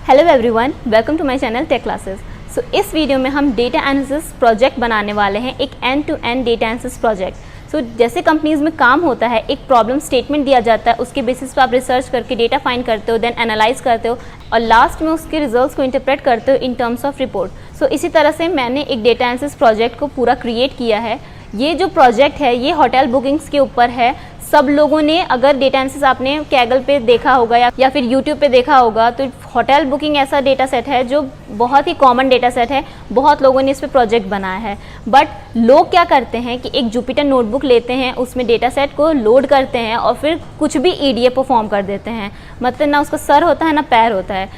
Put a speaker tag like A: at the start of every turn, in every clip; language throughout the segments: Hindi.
A: Hello everyone, welcome to my channel tech classes. So इस वीडियो में हम डेटा एनालिसिस प्रोजेक्ट बनाने वाले हैं, एक end to end data analysis project. So जैसे कंपनीज में काम होता है, एक प्रॉब्लम स्टेटमेंट दिया जाता है, उसके बेसिस पे आप रिसर्च करके डेटा फाइंड करते हो, देन एनालाइज करते हो और लास्ट में उसके रिजल्ट्स को इंटरप्रेट करते हो इन टर्म्स ऑफ रिपोर्ट। सो इसी तरह से मैंने एक डेटा एनालिसिस प्रोजेक्ट को पूरा क्रिएट किया है। ये जो प्रोजेक्ट है ये होटल बुकिंग्स के ऊपर है। सब लोगों ने अगर डेटा एनालिसिस आपने कैगल पे देखा होगा या फिर यूट्यूब पे देखा होगा, तो होटल बुकिंग ऐसा डेटा सेट है जो बहुत ही कॉमन डेटा सेट है, बहुत लोगों ने इस पे प्रोजेक्ट बनाया है। बट लोग क्या करते हैं कि एक जुपिटर नोटबुक लेते हैं, उसमें डेटा सेट को लोड करते हैं और फिर कुछ भी ईडीए परफॉर्म कर देते हैं, मतलब ना उसका सर होता है ना पैर होता है।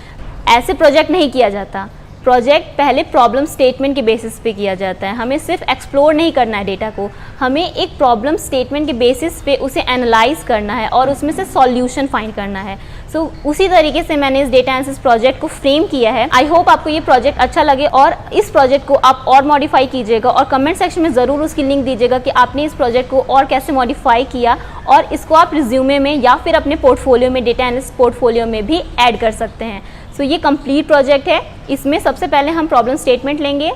A: ऐसे प्रोजेक्ट नहीं किया जाता। प्रोजेक्ट पहले प्रॉब्लम स्टेटमेंट के बेसिस पे किया जाता है। हमें सिर्फ एक्सप्लोर नहीं करना है डेटा को, हमें एक प्रॉब्लम स्टेटमेंट के बेसिस पे उसे एनालाइज करना है और उसमें से सॉल्यूशन फाइंड करना है। सो उसी तरीके से मैंने इस डेटा एनालिसिस प्रोजेक्ट को फ्रेम किया है। आई होप आपको ये प्रोजेक्ट अच्छा लगे और इस प्रोजेक्ट को आप और मॉडिफाई कीजिएगा और कमेंट सेक्शन में ज़रूर उसकी लिंक दीजिएगा कि आपने इस प्रोजेक्ट को और कैसे मॉडिफाई किया, और इसको आप रिज्यूमे में या फिर अपने पोर्टफोलियो में, डेटा एनालिसिस पोर्टफोलियो में भी ऐड कर सकते हैं। सो ये कंप्लीट प्रोजेक्ट है। इसमें सबसे पहले हम प्रॉब्लम स्टेटमेंट लेंगे,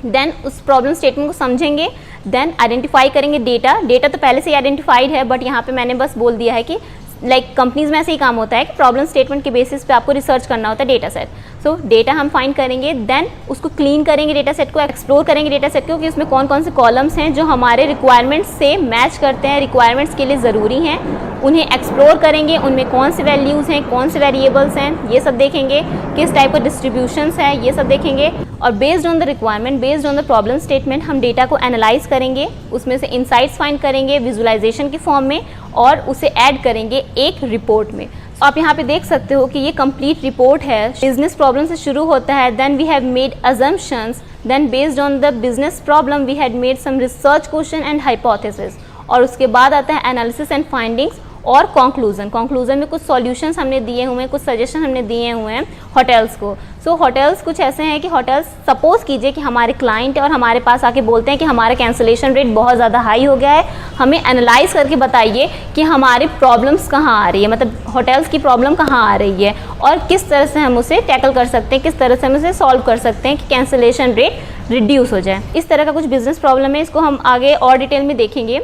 A: देन उस प्रॉब्लम स्टेटमेंट को समझेंगे, देन आइडेंटिफाई करेंगे डेटा तो पहले से ही आइडेंटिफाइड है, बट यहाँ पे मैंने बस बोल दिया है कि कंपनीज में ऐसे ही काम होता है कि प्रॉब्लम स्टेटमेंट के बेसिस पे आपको रिसर्च करना होता है डेटा सेट। सो डेटा हम फाइंड करेंगे, देन उसको क्लीन करेंगे, डेटा सेट को एक्सप्लोर करेंगे डेटा सेट को कि उसमें कौन कौन से कॉलम्स हैं जो हमारे रिक्वायरमेंट्स से मैच करते हैं, रिक्वायरमेंट्स के लिए ज़रूरी हैं, उन्हें एक्सप्लोर करेंगे, उनमें कौन से वैल्यूज़ हैं, कौन से वेरिएबल्स हैं, ये सब देखेंगे, किस टाइप का डिस्ट्रीब्यूशंस है, ये सब देखेंगे। और based on the requirement, based on the problem statement हम डेटा को एनालाइज करेंगे, उसमें से इंसाइट्स फाइंड करेंगे विजुअलाइजेशन के फॉर्म में और उसे ऐड करेंगे एक रिपोर्ट में। आप यहाँ पे देख सकते हो कि ये कंप्लीट रिपोर्ट है। बिजनेस प्रॉब्लम से शुरू होता है, then we have made assumptions, then based on the business problem we had made some research question and hypothesis, और उसके बाद आता है एनालिसिस एंड फाइंडिंग्स और कंक्लूजन में कुछ सॉल्यूशंस हमने दिए हुए हैं, कुछ सजेशन हमने दिए हुए हैं होटल्स को। सो होटल्स कुछ ऐसे हैं कि होटल्स, सपोज कीजिए कि हमारे क्लाइंट और हमारे पास आके बोलते हैं कि हमारा कैंसिलेशन रेट बहुत ज़्यादा हाई हो गया है, हमें एनालाइज करके बताइए कि हमारी प्रॉब्लम्स कहाँ आ रही है, मतलब होटल्स की प्रॉब्लम कहाँ आ रही है और किस तरह से हम उसे टैकल कर सकते हैं, किस तरह से हम उसे सॉल्व कर सकते हैं कि कैंसिलेशन रेट रिड्यूस हो जाए। इस तरह का कुछ बिजनेस प्रॉब्लम है, इसको हम आगे और डिटेल में देखेंगे।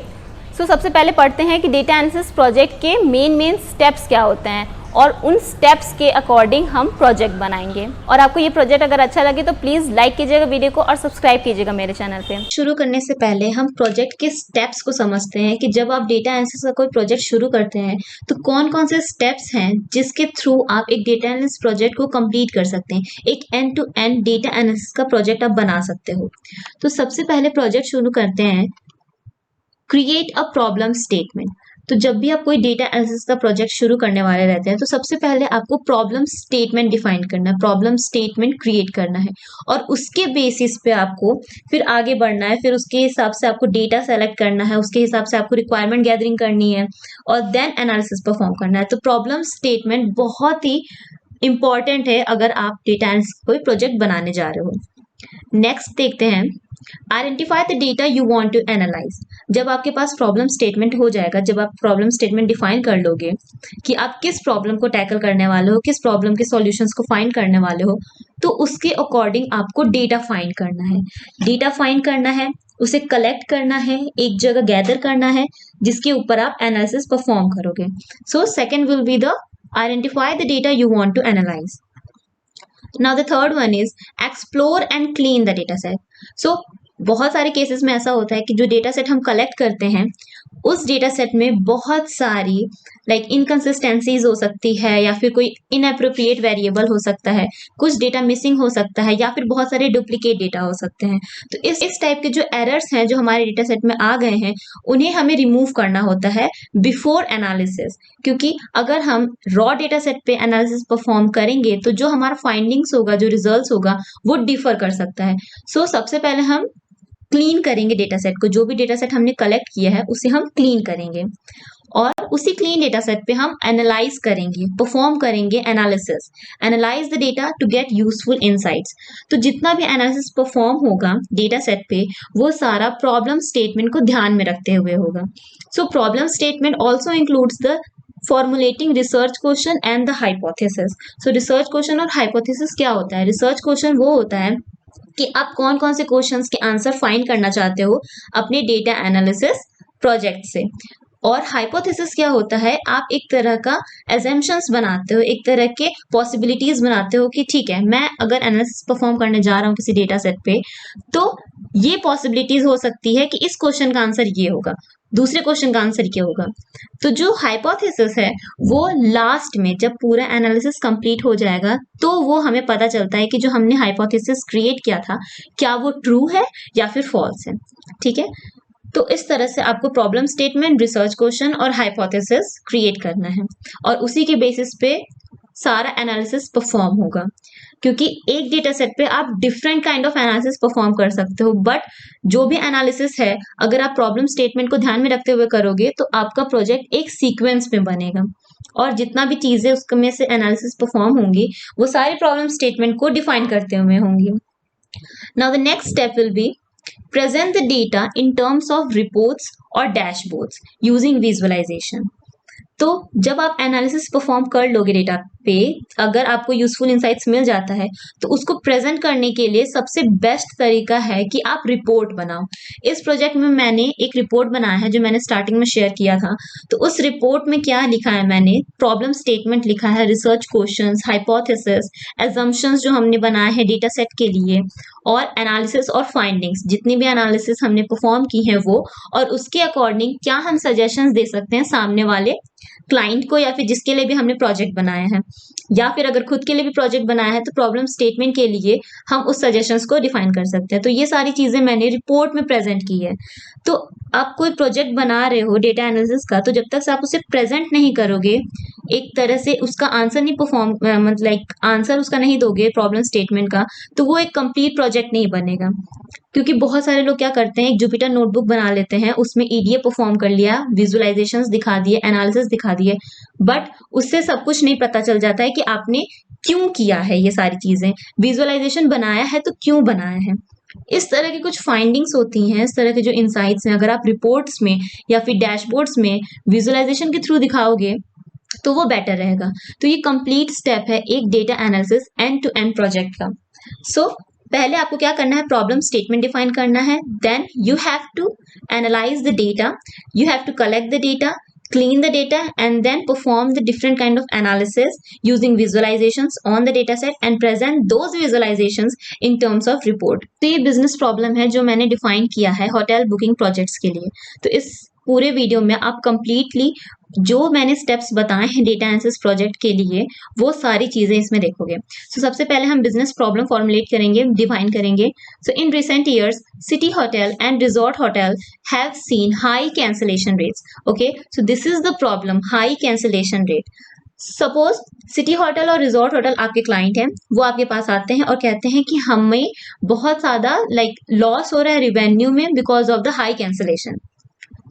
A: सो सबसे पहले पढ़ते हैं कि डेटा एनालिसिस प्रोजेक्ट के मेन स्टेप्स क्या होते हैं और उन स्टेप्स के अकॉर्डिंग हम प्रोजेक्ट बनाएंगे। और आपको ये प्रोजेक्ट अगर अच्छा लगे तो प्लीज़ लाइक कीजिएगा वीडियो को और सब्सक्राइब कीजिएगा मेरे चैनल पे।
B: शुरू करने से पहले हम प्रोजेक्ट के स्टेप्स को समझते हैं कि जब आप डेटा एनालिसिस का कोई प्रोजेक्ट शुरू करते हैं तो कौन कौन से स्टेप्स हैं जिसके थ्रू आप एक डेटा एनालिसिस प्रोजेक्ट को कंप्लीट कर सकते हैं, एक end to end data analysis का प्रोजेक्ट आप बना सकते हो। तो सबसे पहले प्रोजेक्ट शुरू करते हैं, क्रिएट अ प्रॉब्लम स्टेटमेंट। तो जब भी आप कोई डेटा एनालिसिस का प्रोजेक्ट शुरू करने वाले रहते हैं तो सबसे पहले आपको प्रॉब्लम स्टेटमेंट डिफाइन करना है, प्रॉब्लम स्टेटमेंट क्रिएट करना है और उसके बेसिस पे आपको फिर आगे बढ़ना है। फिर उसके हिसाब से आपको डेटा सेलेक्ट करना है, उसके हिसाब से आपको रिक्वायरमेंट गैदरिंग करनी है और देन एनालिसिस परफॉर्म करना है। तो प्रॉब्लम स्टेटमेंट बहुत ही इंपॉर्टेंट है अगर आप डेटा एनालिसिस कोई प्रोजेक्ट बनाने जा रहे हो। नेक्स्ट देखते हैं, identify the data you want to analyse. जब आपके पास प्रॉब्लम स्टेटमेंट हो जाएगा, जब आप प्रॉब्लम स्टेटमेंट डिफाइन कर लोगे कि आप किस प्रॉब्लम को टैकल करने वाले हो, किस प्रॉब्लम के सॉल्यूशंस को फाइंड करने वाले हो, तो उसके अकॉर्डिंग आपको डेटा फाइंड करना है। डेटा फाइंड करना है, उसे कलेक्ट करना है, एक जगह गैदर करना है जिसके ऊपर आप एनालिसिस परफॉर्म करोगे। So second will be the identify the data you want to analyse. Now the third one is explore and clean the data set. So बहुत सारे केसेस में ऐसा होता है कि जो डेटा सेट हम कलेक्ट करते हैं उस डेटा सेट में बहुत सारी इनकन्सिस्टेंसीज हो सकती है या फिर कोई इनएप्रोप्रिएट वेरिएबल हो सकता है, कुछ डेटा मिसिंग हो सकता है या फिर बहुत सारे डुप्लीकेट डेटा हो सकते हैं। तो इस टाइप के जो एरर्स हैं जो हमारे डेटा सेट में आ गए हैं उन्हें हमें रिमूव करना होता है बिफोर एनालिसिस, क्योंकि अगर हम रॉ डेटा सेट पे एनालिसिस परफॉर्म करेंगे तो जो हमारा फाइंडिंग्स होगा, जो रिजल्ट्स होगा वो डिफर कर सकता है। सो सबसे पहले हम क्लीन करेंगे डेटा सेट को, जो भी डेटा सेट हमने कलेक्ट किया है उसे हम क्लीन करेंगे और उसी क्लीन डेटा सेट पे हम एनालाइज करेंगे, परफॉर्म करेंगे analysis, analyse the data to get useful insights. तो जितना भी एनालिसिस परफॉर्म होगा डेटा सेट पे वो सारा प्रॉब्लम स्टेटमेंट को ध्यान में रखते हुए होगा। So problem statement also includes the formulating research question and the hypothesis. So research question और हाइपोथेसिस क्या होता है? रिसर्च क्वेश्चन वो होता है कि आप कौन कौन से क्वेश्चंस के आंसर फाइंड करना चाहते हो अपने डेटा एनालिसिस प्रोजेक्ट से। और हाइपोथेसिस क्या होता है? आप एक तरह का एजम्पशंस बनाते हो, एक तरह के पॉसिबिलिटीज बनाते हो कि ठीक है, मैं अगर एनालिसिस परफॉर्म करने जा रहा हूँ किसी डेटा सेट पे, तो ये पॉसिबिलिटीज हो सकती है कि इस क्वेश्चन का आंसर ये होगा, दूसरे क्वेश्चन का आंसर क्या होगा। तो जो हाइपोथेसिस है वो लास्ट में जब पूरा एनालिसिस कंप्लीट हो जाएगा तो वो हमें पता चलता है कि जो हमने हाइपोथेसिस क्रिएट किया था क्या वो ट्रू है या फिर फॉल्स है। ठीक है, तो इस तरह से आपको प्रॉब्लम स्टेटमेंट, रिसर्च क्वेश्चन और हाइपोथेसिस क्रिएट करना है और उसी के बेसिस पे सारा एनालिसिस परफॉर्म होगा। क्योंकि एक डेटा सेट पे आप different kind of analysis perform कर सकते हो, बट जो भी एनालिसिस है अगर आप प्रॉब्लम स्टेटमेंट को ध्यान में रखते हुए करोगे तो आपका प्रोजेक्ट एक सीक्वेंस में बनेगा और जितना भी चीजें उसमें से एनालिसिस परफॉर्म होंगी वो सारे प्रॉब्लम स्टेटमेंट को डिफाइन करते हुए होंगी। Now the next step will be present the data in terms of reports or dashboards using visualization। तो जब आप एनालिसिस परफॉर्म कर लोगे डेटा पे, अगर आपको यूजफुल इंसाइट्स मिल जाता है तो उसको प्रेजेंट करने के लिए सबसे बेस्ट तरीका है कि आप रिपोर्ट बनाओ। इस प्रोजेक्ट में मैंने एक रिपोर्ट बनाया है जो मैंने स्टार्टिंग में शेयर किया था। तो उस रिपोर्ट में क्या लिखा है? मैंने प्रॉब्लम स्टेटमेंट लिखा है, रिसर्च क्वेश्चंस, हाइपोथेसिस, एजम्पशंस जो हमने बनाए हैं डेटा सेट के लिए, और एनालिसिस और फाइंडिंग्स, जितनी भी एनालिसिस हमने परफॉर्म की है वो, और उसके अकॉर्डिंग क्या हम सजेशंस दे सकते हैं सामने वाले क्लाइंट को या फिर जिसके लिए भी हमने प्रोजेक्ट बनाया है, या फिर अगर खुद के लिए भी प्रोजेक्ट बनाया है तो प्रॉब्लम स्टेटमेंट के लिए हम उस सजेशंस को डिफाइन कर सकते हैं। तो ये सारी चीजें मैंने रिपोर्ट में प्रेजेंट की है। तो आप कोई प्रोजेक्ट बना रहे हो डेटा एनालिसिस का, तो जब तक से आप उसे प्रेजेंट नहीं करोगे, एक तरह से उसका आंसर नहीं परफॉर्म मतलब लाइक आंसर उसका नहीं दोगे प्रॉब्लम स्टेटमेंट का, तो वो एक कंप्लीट प्रोजेक्ट नहीं बनेगा। क्योंकि बहुत सारे लोग क्या करते हैं, एक जुपिटर नोटबुक बना लेते हैं, उसमें ईडीए परफॉर्म कर लिया, विजुअलाइजेशंस दिखा दिए, एनालिसिस दिखा दिए, बट उससे सब कुछ नहीं पता चल जाता है कि आपने क्यों किया है ये सारी चीजें। विजुअलाइजेशन बनाया है तो क्यों बनाया है। इस तरह की कुछ फाइंडिंग्स होती हैं, इस तरह के जो इंसाइट्स हैं, अगर आप रिपोर्ट्स में या फिर डैशबोर्ड्स में विजुअलाइजेशन के थ्रू दिखाओगे तो वो बेटर रहेगा। तो ये कंप्लीट स्टेप है एक data analysis end to end project का। सो पहले आपको क्या करना है? प्रॉब्लम स्टेटमेंट डिफाइन करना है, then you have to analyse the data, you have to collect the data, clean the data, and then perform the different kind of analysis using visualizations on the data set and present those visualizations in terms of report। तो ये बिजनेस प्रॉब्लम है जो मैंने डिफाइन किया है होटल बुकिंग प्रोजेक्ट्स के लिए। तो इस पूरे वीडियो में आप कंप्लीटली जो मैंने स्टेप्स बताए हैं डेटा एनालिसिस प्रोजेक्ट के लिए वो सारी चीजें इसमें देखोगे। सो सबसे पहले हम बिजनेस प्रॉब्लम फॉर्मुलेट करेंगे, डिफाइन करेंगे। So in recent years city hotel and resort hotel have seen high cancellation rates. Okay, so this is the problem, high cancellation rate. Suppose city hotel और रिजॉर्ट होटल आपके क्लाइंट हैं, वो आपके पास आते हैं और कहते हैं कि हमें बहुत ज्यादा लॉस हो रहा है रिवेन्यू में because of the high cancellation.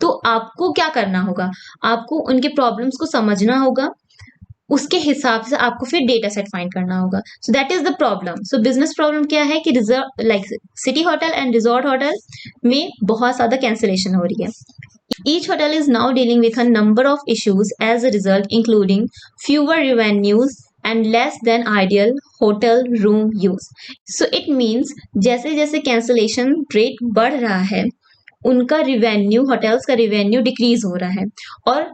B: तो आपको क्या करना होगा? आपको उनके प्रॉब्लम्स को समझना होगा, उसके हिसाब से आपको फिर डेटा सेट फाइंड करना होगा। So that is the problem. So business problem क्या है कि city hotel and resort hotel में बहुत ज्यादा कैंसिलेशन हो रही है। Each hotel is now dealing with a number of issues as a result, including fewer revenues and less than ideal hotel room use. So it means जैसे जैसे cancellation rate बढ़ रहा है उनका रिवेन्यू, होटल्स का रिवेन्यू डिक्रीज हो रहा है, और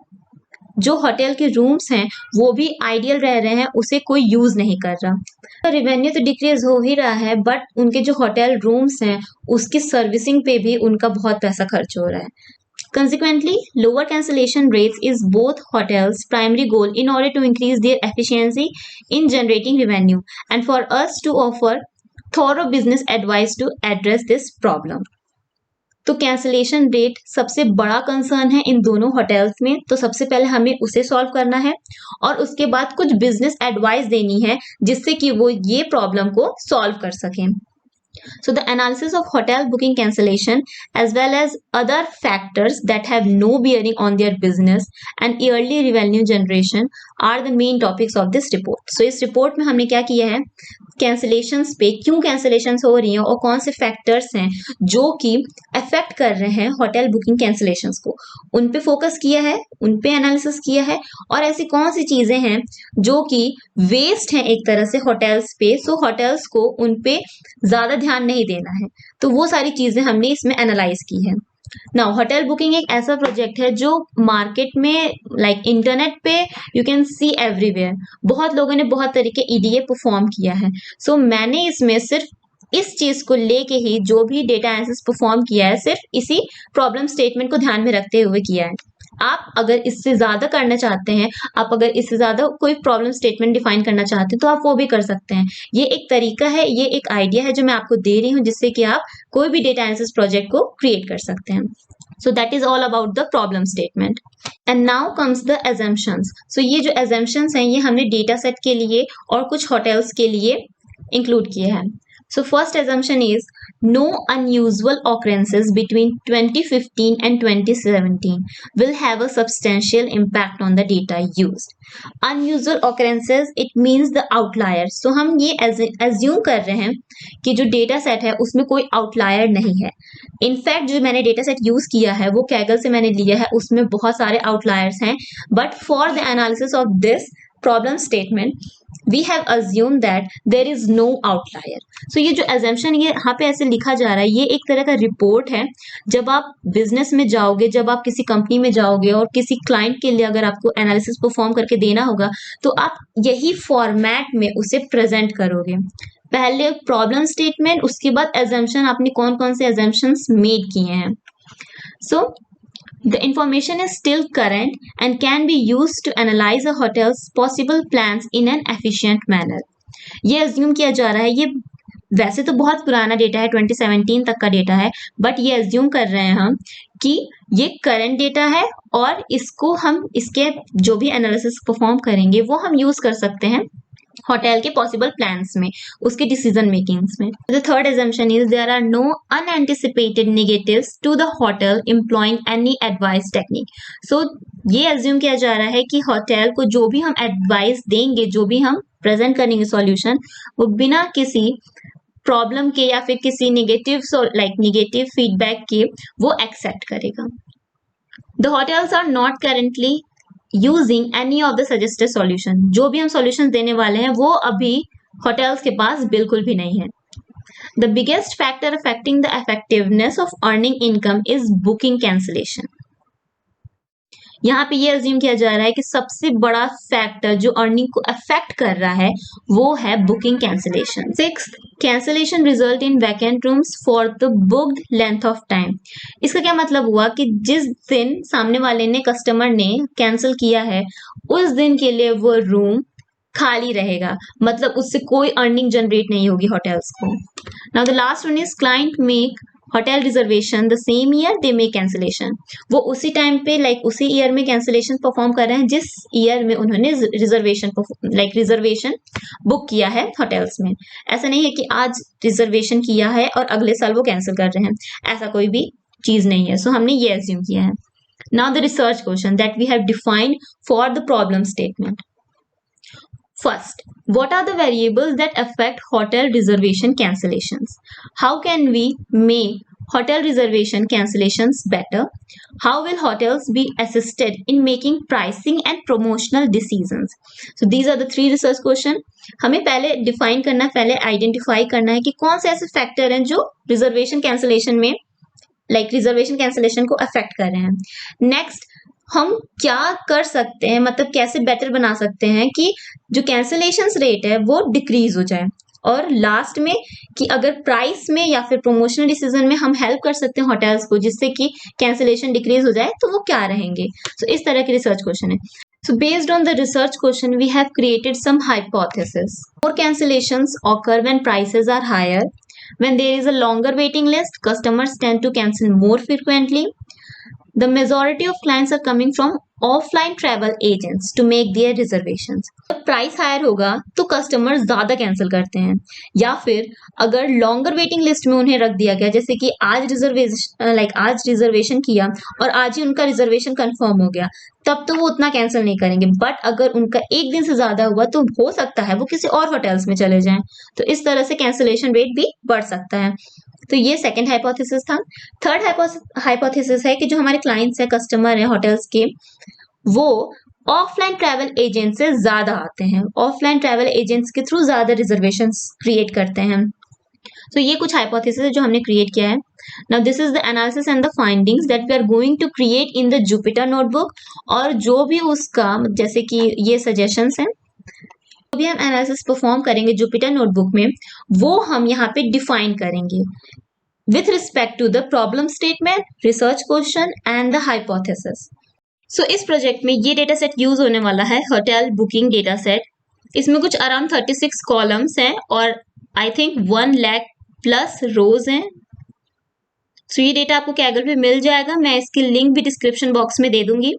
B: जो होटल के रूम्स हैं वो भी आइडियल रह रहे हैं, उसे कोई यूज नहीं कर रहा। रिवेन्यू तो डिक्रीज हो ही रहा है, बट उनके जो होटल रूम्स हैं उसकी सर्विसिंग पे भी उनका बहुत पैसा खर्च हो रहा है। Consequently, lower cancellation rates is both hotels' primary goal in order to increase their efficiency in generating revenue, and for us to offer thorough business advice to address this problem. तो कैंसिलेशन रेट सबसे बड़ा कंसर्न है इन दोनों होटल्स में, तो सबसे पहले हमें उसे सॉल्व करना है और उसके बाद कुछ बिजनेस एडवाइस देनी है जिससे कि वो ये प्रॉब्लम को सॉल्व कर सकें। So the analysis of hotel booking cancellation as well as other factors that have no bearing on their business and yearly revenue generation are the main topics of this report. So इस report में हमने क्या किया है? कैंसिलेशंस पे क्यों कैंसिलेशंस हो रही हैं और कौन से फैक्टर्स हैं जो कि अफेक्ट कर रहे हैं होटल बुकिंग कैंसिलेशंस को, उन पे फोकस किया है, उन पे एनालिसिस किया है, और ऐसी कौन सी चीजें हैं जो कि वेस्ट हैं एक तरह से होटल्स पे, सो होटल्स को उन पे ज्यादा ध्यान नहीं देना है। तो वो सारी चीजें हमने इसमें एनालाइज की है। नाउ होटल बुकिंग एक ऐसा प्रोजेक्ट है जो मार्केट में इंटरनेट पे यू कैन सी एवरीवेयर, बहुत लोगों ने बहुत तरीके ईडीए परफॉर्म किया है। सो मैंने इसमें सिर्फ इस चीज को लेके ही जो भी डेटा एनालिसिस परफॉर्म किया है, सिर्फ इसी प्रॉब्लम स्टेटमेंट को ध्यान में रखते हुए किया है। आप अगर इससे ज्यादा करना चाहते हैं, आप अगर इससे ज्यादा कोई प्रॉब्लम स्टेटमेंट डिफाइन करना चाहते हैं, तो आप वो भी कर सकते हैं। ये एक तरीका है, ये एक आइडिया है जो मैं आपको दे रही हूँ, जिससे कि आप कोई भी डेटा एनालिसिस प्रोजेक्ट को क्रिएट कर सकते हैं। So that is all about the problem statement. And now comes the assumptions। सो ये जो assumptions हैं, ये हमने डेटा सेट के लिए और कुछ होटल्स के लिए इंक्लूड किए हैं। So first assumption is no unusual occurrences between 2015 and 2017 will have a substantial impact on the data used. Unusual occurrences, it means the outliers. So हम ये assume कर रहे हैं कि जो डेटा सेट है उसमें कोई आउटलायर नहीं है। इनफैक्ट जो मैंने डेटा सेट यूज किया है वो कैगल से मैंने लिया है, उसमें बहुत सारे आउटलायर्स हैं, but for the analysis of this problem statement we have assumed that there is no outlier. So ये जो assumption ये यहाँ पे ऐसे लिखा जा रहा है, ये एक तरह का रिपोर्ट है। जब आप बिजनेस में जाओगे, जब आप किसी कंपनी में जाओगे और किसी क्लाइंट के लिए अगर आपको एनालिसिस परफॉर्म करके देना होगा, तो आप यही फॉर्मेट में उसे प्रेजेंट करोगे। पहले प्रॉब्लम स्टेटमेंट, उसके बाद assumption, आपने कौन कौन से assumptions मेड किए हैं। So the information is still current and can be used to analyze a hotel's possible plans in an efficient manner. ये assume किया जा रहा है, ये वैसे तो बहुत पुराना डेटा है, 2017 तक का डेटा है, बट ये assume कर रहे हैं हम कि ये करंट डेटा है और इसको हम इसके जो भी एनालिसिस परफॉर्म करेंगे वो हम यूज कर सकते हैं होटल के पॉसिबल प्लान्स में, उसके डिसीजन मेकिंग्स में। The third assumption is there are no unanticipated negatives to the hotel employing any advice technique. So ये assume किया जा रहा है कि होटल को जो भी हम एडवाइस देंगे, जो भी हम प्रेजेंट करेंगे सॉल्यूशन, वो बिना किसी प्रॉब्लम के या फिर किसी नेगेटिव फीडबैक के वो एक्सेप्ट करेगा। The hotels are not currently using any of the suggested solution. जो भी हम सॉल्यूशन देने वाले हैं वो अभी होटल्स के पास बिल्कुल भी नहीं है। The biggest factor affecting the effectiveness of earning income is booking cancellation. यहाँ पे ये अज्यूम किया जा रहा है कि सबसे बड़ा फैक्टर जो अर्निंग को अफेक्ट कर रहा है वो है booking cancellation. Sixth, cancellation result in vacant rooms for the booked length of time. इसका क्या मतलब हुआ कि जिस दिन सामने वाले ने, कस्टमर ने कैंसिल किया है, उस दिन के लिए वो रूम खाली रहेगा, मतलब उससे कोई अर्निंग जनरेट नहीं होगी होटल्स को। Now the last one is client make hotel reservation the same year they make cancellation. वो उसी टाइम पे उसी ईयर में कैंसिलेशन परफॉर्म कर रहे हैं जिस ईयर में उन्होंने रिजर्वेशन बुक किया है होटल्स में। ऐसा नहीं है कि आज रिजर्वेशन किया है और अगले साल वो कैंसिल कर रहे हैं, ऐसा कोई भी चीज नहीं है। सो हमने ये एज्यूम किया है। Now the research question that we have defined for the problem statement. First, what are the variables that affect hotel reservation cancellations? How can we make hotel reservation cancellations better? How will hotels be assisted in making pricing and promotional decisions? So these are the three research questions. हमें पहले डिफाइन करना, पहले आइडेंटिफाई करना है कि कौन से ऐसे फैक्टर हैं जो रिजर्वेशन कैंसिलेशन में रिजर्वेशन कैंसिलेशन को अफेक्ट कर रहे हैं। नेक्स्ट, हम क्या कर सकते हैं, मतलब कैसे बेटर बना सकते हैं कि जो कैंसिलेशन रेट है वो डिक्रीज हो जाए। और लास्ट में कि अगर प्राइस में या फिर प्रमोशनल डिसीजन में हम हेल्प कर सकते हैं होटल्स को जिससे कि कैंसिलेशन डिक्रीज हो जाए, तो वो क्या रहेंगे। सो इस तरह के रिसर्च क्वेश्चन है। So based on the research question, we have created some hypotheses. More cancellations occur when prices are higher. When there is a longer waiting list, customers tend to cancel more frequently. The majority of clients are coming from offline travel agents to make their reservations. जब प्राइस हायर होगा तो कस्टमर ज्यादा कैंसिल करते हैं, या फिर अगर लॉन्गर वेटिंग लिस्ट में उन्हें रख दिया गया, जैसे कि आज रिजर्वेशन किया और आज ही उनका रिजर्वेशन कंफर्म हो गया, तब तो वो उतना कैंसिल नहीं करेंगे, बट अगर उनका एक दिन से ज्यादा हुआ तो हो सकता है वो किसी और होटल्स में चले जाएं, तो इस तरह से कैंसिलेशन रेट भी बढ़ सकता है। तो ये सेकंड हाइपोथेसिस था। थर्ड हाइपोथेसिस है कि जो हमारे क्लाइंट्स है, कस्टमर है होटल्स के, वो ऑफलाइन ट्रैवल एजेंट से ज्यादा आते हैं, ऑफलाइन ट्रैवल एजेंट्स के थ्रू ज्यादा रिजर्वेशंस क्रिएट करते हैं। तो ये कुछ हाइपोथेसिस है जो हमने क्रिएट किया है। Now this is the analysis and the findings that we are going to create in the Jupyter notebook. और जो भी उसका, जैसे कि ये सजेशंस हैं, जो भी हम एनालिसिस परफॉर्म करेंगे जुपिटर नोटबुक में, वो हम यहाँ पे डिफाइन करेंगे with respect to the problem statement, research question and the hypothesis. So इस प्रोजेक्ट में ये डेटा सेट यूज होने वाला है होटल बुकिंग डेटा सेट। इसमें कुछ अराउंड 36 कॉलम्स हैं और आई थिंक 1 लाख प्लस रोज हैं। सो ये डेटा आपको कैगल पे मिल जाएगा, मैं इसकी लिंक भी डिस्क्रिप्शन बॉक्स में दे दूंगी।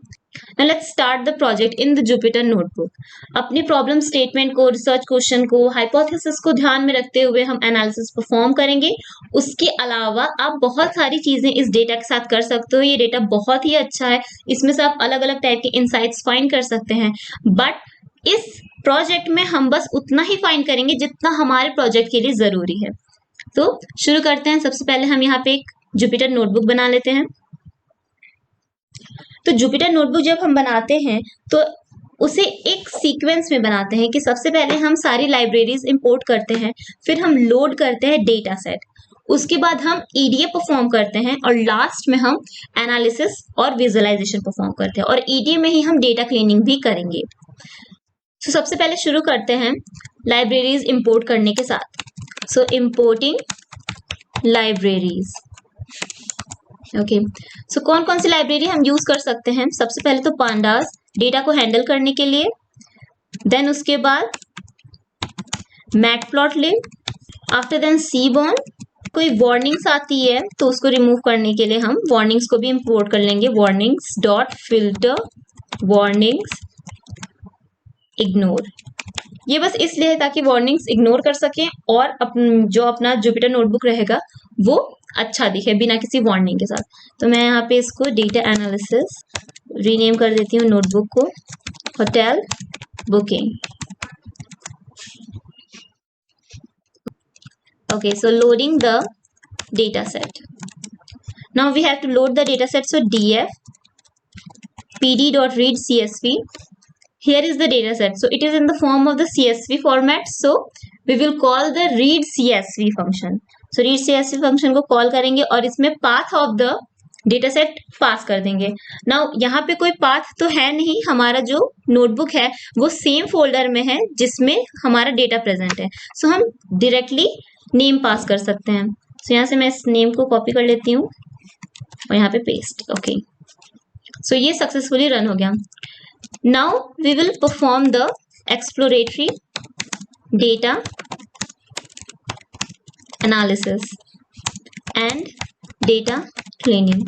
B: Now let's start the project in the Jupyter Notebook. अपनी प्रॉब्लम स्टेटमेंट को, रिसर्च क्वेश्चन को, हाइपोथेसिस को ध्यान में रखते हुए हम एनालिसिस परफॉर्म करेंगे। उसके अलावा आप बहुत सारी चीजें इस डेटा के साथ कर सकते हो। ये डेटा बहुत ही अच्छा है, इसमें से आप अलग अलग टाइप के इंसाइट्स फाइंड कर सकते हैं, बट इस प्रोजेक्ट में हम बस उतना ही फाइंड करेंगे जितना हमारे प्रोजेक्ट के लिए जरूरी है। तो शुरू करते हैं। सबसे पहले हम यहाँ पे एक जुपिटर नोटबुक बना लेते हैं। तो जुपिटर नोटबुक जब हम बनाते हैं तो उसे एक सीक्वेंस में बनाते हैं कि सबसे पहले हम सारी लाइब्रेरीज इंपोर्ट करते हैं, फिर हम लोड करते हैं डेटा सेट, उसके बाद हम ईडीए परफॉर्म करते हैं और लास्ट में हम एनालिसिस और विजुअलाइजेशन परफॉर्म करते हैं, और ईडीए में ही हम डेटा क्लीनिंग भी करेंगे। तो सबसे पहले शुरू करते हैं लाइब्रेरीज इंपोर्ट करने के साथ। सो इंपोर्टिंग लाइब्रेरीज। ओके, सो कौन कौन सी लाइब्रेरी हम यूज कर सकते हैं? सबसे पहले तो पांडास डेटा को हैंडल करने के लिए, देन उसके बाद मैटप्लॉटलिब, आफ्टर देन सीबॉर्न। कोई वार्निंग्स आती है तो उसको रिमूव करने के लिए हम वार्निंग्स को भी इंपोर्ट कर लेंगे। Warnings dot filter warnings ignore. ये बस इसलिए है ताकि वार्निंग्स इग्नोर कर सकें और जो अपना जुपिटर नोटबुक रहेगा वो अच्छा दिखे बिना किसी वार्निंग के साथ। तो मैं यहाँ पे इसको डेटा एनालिसिस रीनेम कर देती हूँ, नोटबुक को hotel booking. Okay, so loading the data set. Now we have to load the data set. So df pd.read csv. Here is the data set. So it is in the form of the CSV format. So we will call the read CSV function. So read CSV function को कॉल करेंगे और इसमें path of the data set पास कर देंगे। Now यहाँ पे कोई path तो है नहीं, हमारा जो नोटबुक है वो सेम फोल्डर में है जिसमें हमारा डेटा प्रेजेंट है। So हम डायरेक्टली नेम पास कर सकते हैं। So यहाँ से मैं इस नेम को कॉपी कर लेती हूँ और यहाँ पे पेस्ट। ओके, सो ये सक्सेसफुली रन हो गया। Now we will perform the exploratory data analysis and data cleaning.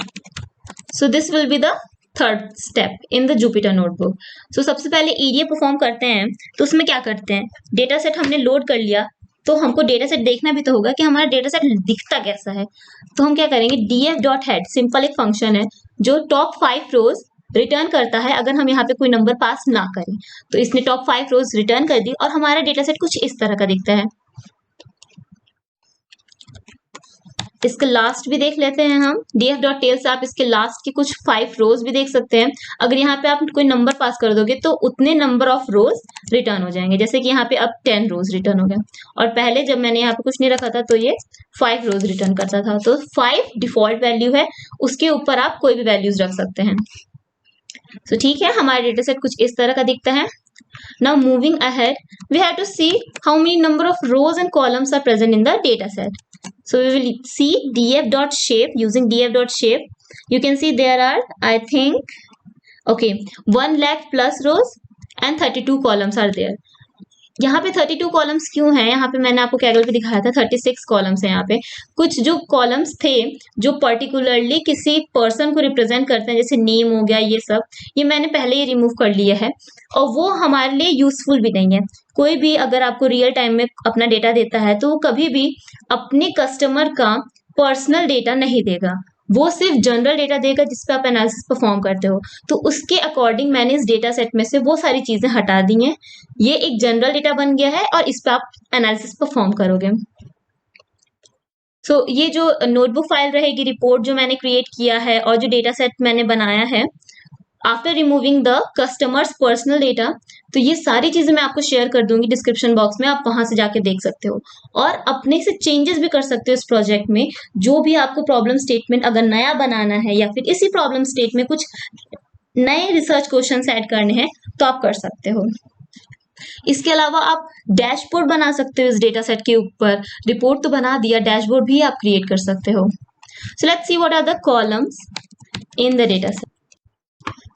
B: So this will be the third step in the Jupyter notebook. So सबसे पहले EDA परफॉर्म करते हैं तो उसमें क्या करते हैं, डेटा सेट हमने लोड कर लिया तो हमको डेटा सेट देखना भी तो होगा कि हमारा डेटा सेट दिखता कैसा है। तो हम क्या करेंगे, df.head सिंपल एक फंक्शन है जो टॉप 5 रोज रिटर्न करता है अगर हम यहाँ पे कोई नंबर पास ना करें। तो इसने टॉप 5 रोज रिटर्न कर दी और हमारा डेटा सेट कुछ इस तरह का दिखता है। इसका लास्ट भी देख लेते हैं हम, df.tail से आप इसके लास्ट की कुछ 5 रोज भी देख सकते हैं। अगर यहाँ पे आप कोई नंबर पास कर दोगे तो उतने नंबर ऑफ रोज रिटर्न हो जाएंगे, जैसे कि यहाँ पे अब 10 रोज रिटर्न हो गया और पहले जब मैंने यहाँ पे कुछ नहीं रखा था तो ये 5 रोज रिटर्न करता था। तो 5 डिफॉल्ट वैल्यू है, उसके ऊपर आप कोई भी वैल्यूज रख सकते हैं। तो ठीक है, हमारा डेटा सेट कुछ इस तरह का दिखता है। Now moving ahead, we have to see how many number of rows and columns are present in the data set. So we will see df.shape. Using df.shape, you can see there are, I think, okay, 1 lakh plus rows and 32 columns are there. यहाँ पे 32 कॉलम्स क्यों हैं? यहाँ पे मैंने आपको कैगल पे दिखाया था 36 कॉलम्स हैं। यहाँ पे कुछ जो कॉलम्स थे जो पर्टिकुलरली किसी पर्सन को रिप्रेजेंट करते हैं, जैसे नेम हो गया, ये सब ये मैंने पहले ही रिमूव कर लिया है और वो हमारे लिए यूजफुल भी नहीं है। कोई भी अगर आपको रियल टाइम में अपना डेटा देता है तो वो कभी भी अपने कस्टमर का पर्सनल डेटा नहीं देगा, वो सिर्फ जनरल डेटा देगा जिस पे आप एनालिसिस परफॉर्म करते हो। तो उसके अकॉर्डिंग मैंने इस डेटा सेट में से वो सारी चीजें हटा दी हैं। ये एक जनरल डेटा बन गया है और इस पे आप एनालिसिस परफॉर्म करोगे। ये जो नोटबुक फाइल रहेगी, रिपोर्ट जो मैंने क्रिएट किया है और जो डेटा सेट मैंने बनाया है after removing the customers personal data, तो ये सारी चीजें मैं आपको शेयर कर दूंगी डिस्क्रिप्शन बॉक्स में, आप वहां से जाके देख सकते हो और अपने से चेंजेस भी कर सकते हो इस प्रोजेक्ट में। जो भी आपको प्रॉब्लम स्टेटमेंट अगर नया बनाना है या फिर इसी प्रॉब्लम स्टेट में कुछ नए रिसर्च क्वेश्चन ऐड करने हैं तो आप कर सकते हो। इसके अलावा आप डैशबोर्ड बना सकते हो इस डेटा सेट के ऊपर। रिपोर्ट तो बना दिया, डैशबोर्ड भी आप क्रिएट कर सकते हो। So let's see what are the columns in the data set.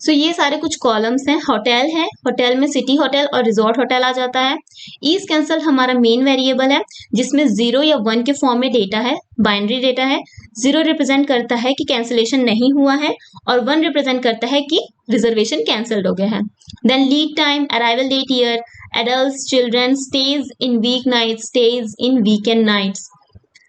B: So ये सारे कुछ कॉलम्स हैं। होटल है, होटल में सिटी होटल और रिजॉर्ट होटल आ जाता है। ईज कैंसल हमारा मेन वेरिएबल है जिसमें 0 या 1 के फॉर्म में डेटा है, बाइनरी डेटा है। 0 रिप्रेजेंट करता है कि कैंसिलेशन नहीं हुआ है और 1 रिप्रेजेंट करता है कि रिजर्वेशन कैंसल्ड हो गया है। Then lead time, arrival date, year, adults, children, stays in weeknights, stays in weekend nights,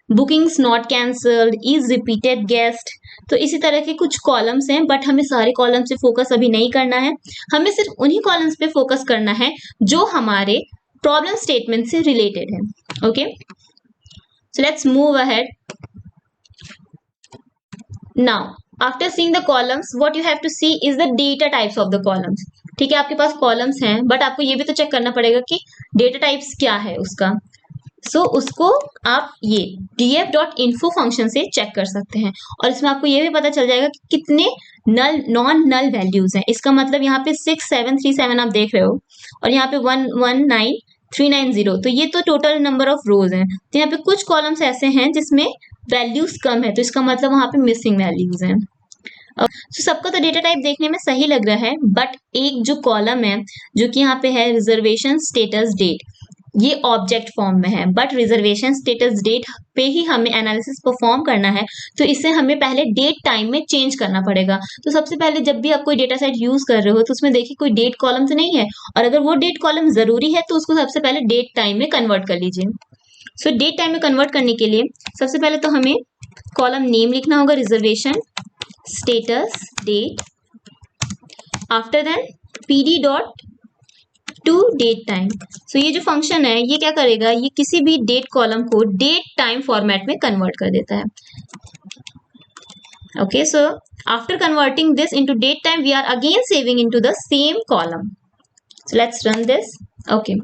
B: bookings not cancelled, is repeated guest। तो इसी तरह के कुछ कॉलम्स हैं, बट हमें सारे कॉलम्स पे फोकस अभी नहीं करना है। हमें सिर्फ उन्हीं कॉलम्स पे फोकस करना है जो हमारे प्रॉब्लम स्टेटमेंट से रिलेटेड है। Okay, so let's move ahead. Now after seeing the columns, what you have to see is the data types of the columns. ठीक है, आपके पास कॉलम्स हैं बट आपको ये भी तो चेक करना पड़ेगा कि डेटा टाइप्स क्या है उसका। उसको आप ये df.info फंक्शन से चेक कर सकते हैं और इसमें आपको ये भी पता चल जाएगा कि कितने नल नॉन नल वैल्यूज हैं। इसका मतलब यहाँ पे 6737 आप देख रहे हो और यहाँ पे 119390, तो ये तो टोटल नंबर ऑफ रोज हैं। तो यहाँ पे कुछ कॉलम्स ऐसे हैं जिसमें वैल्यूज कम है, तो इसका मतलब वहां पे मिसिंग वैल्यूज हैं। सबका तो डेटा टाइप देखने में सही लग रहा है, बट एक जो कॉलम है जो कि यहाँ पे है रिजर्वेशन स्टेटस डेट, ये ऑब्जेक्ट फॉर्म में है, बट रिजर्वेशन स्टेटस डेट पे ही हमें एनालिसिस परफॉर्म करना है, तो इसे हमें पहले डेट टाइम में चेंज करना पड़ेगा। तो सबसे पहले जब भी आप कोई डेटा सेट यूज कर रहे हो तो उसमें देखिए कोई डेट कॉलम तो नहीं है, और अगर वो डेट कॉलम जरूरी है तो उसको सबसे पहले डेट टाइम में कन्वर्ट कर लीजिए। डेट टाइम में कन्वर्ट करने के लिए सबसे पहले तो हमें कॉलम नेम लिखना होगा, reservation status date, after then pd dot to date time. ये जो फंक्शन है ये क्या करेगा, ये किसी भी डेट कॉलम को डेट टाइम फॉर्मेट में कन्वर्ट कर देता है। Okay, so after converting this into date time we are again saving into the same column. So let's run this. Okay,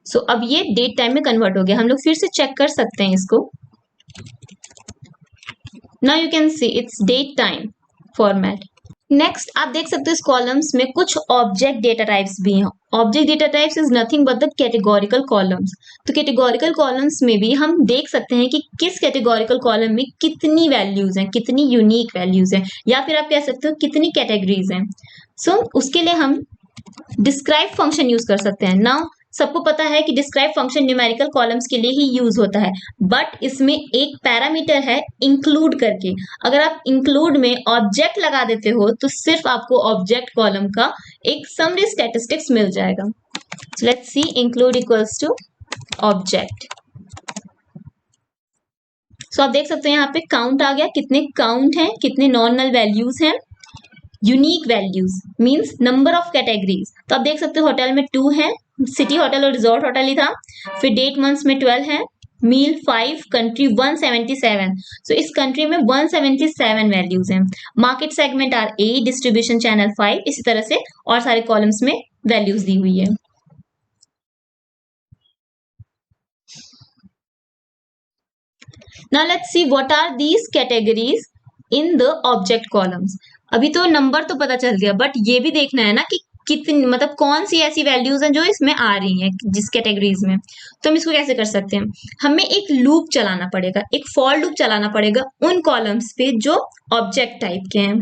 B: so अब ये डेट टाइम में कन्वर्ट हो गया। हम लोग फिर से चेक कर सकते हैं इसको। Now you can see it's date time format. Next आप देख सकते हो इस कॉलम्स में कुछ ऑब्जेक्ट डेटा टाइप्स भी हैं। Object data types is nothing but the categorical columns. तो कैटेगोरिकल कॉलम्स में भी हम देख सकते हैं कि किस कैटेगोरिकल कॉलम में कितनी वैल्यूज हैं, कितनी यूनिक वैल्यूज हैं, या फिर आप कह सकते हो कितनी कैटेगरीज हैं। उसके लिए हम डिस्क्राइब फंक्शन यूज कर सकते हैं। नाउ सबको पता है कि डिस्क्राइब फंक्शन न्यूमेरिकल कॉलम्स के लिए ही यूज होता है, बट इसमें एक पैरामीटर है इंक्लूड करके। अगर आप इंक्लूड में ऑब्जेक्ट लगा देते हो तो सिर्फ आपको ऑब्जेक्ट कॉलम का एक समरी स्टैटिस्टिक्स मिल जाएगा। So let's see, include equals to object. आप देख सकते हैं यहाँ पे काउंट आ गया, कितने काउंट हैं, कितने नॉन नल वैल्यूज हैं। Unique values means number of categories. तो आप देख सकते हो होटल में 2 है, सिटी होटल और रिजॉर्ट होटल ही था। फिर डेट मंथ्स में 12 है, मील 5, कंट्री 177। इस कंट्री में 177 वैल्यूज हैं। Market segment are a, distribution channel 5, इसी तरह से और सारे कॉलम्स में वैल्यूज दी हुई है। Now let's see what are these categories in the object columns. अभी तो नंबर तो पता चल गया, बट ये भी देखना है ना कि कितनी, मतलब कौन सी ऐसी वैल्यूज हैं जो इसमें आ रही हैं जिस कैटेगरीज में। तो हम इसको कैसे कर सकते हैं, हमें एक लूप चलाना पड़ेगा, एक फॉर लूप चलाना पड़ेगा उन कॉलम्स पे जो ऑब्जेक्ट टाइप के हैं।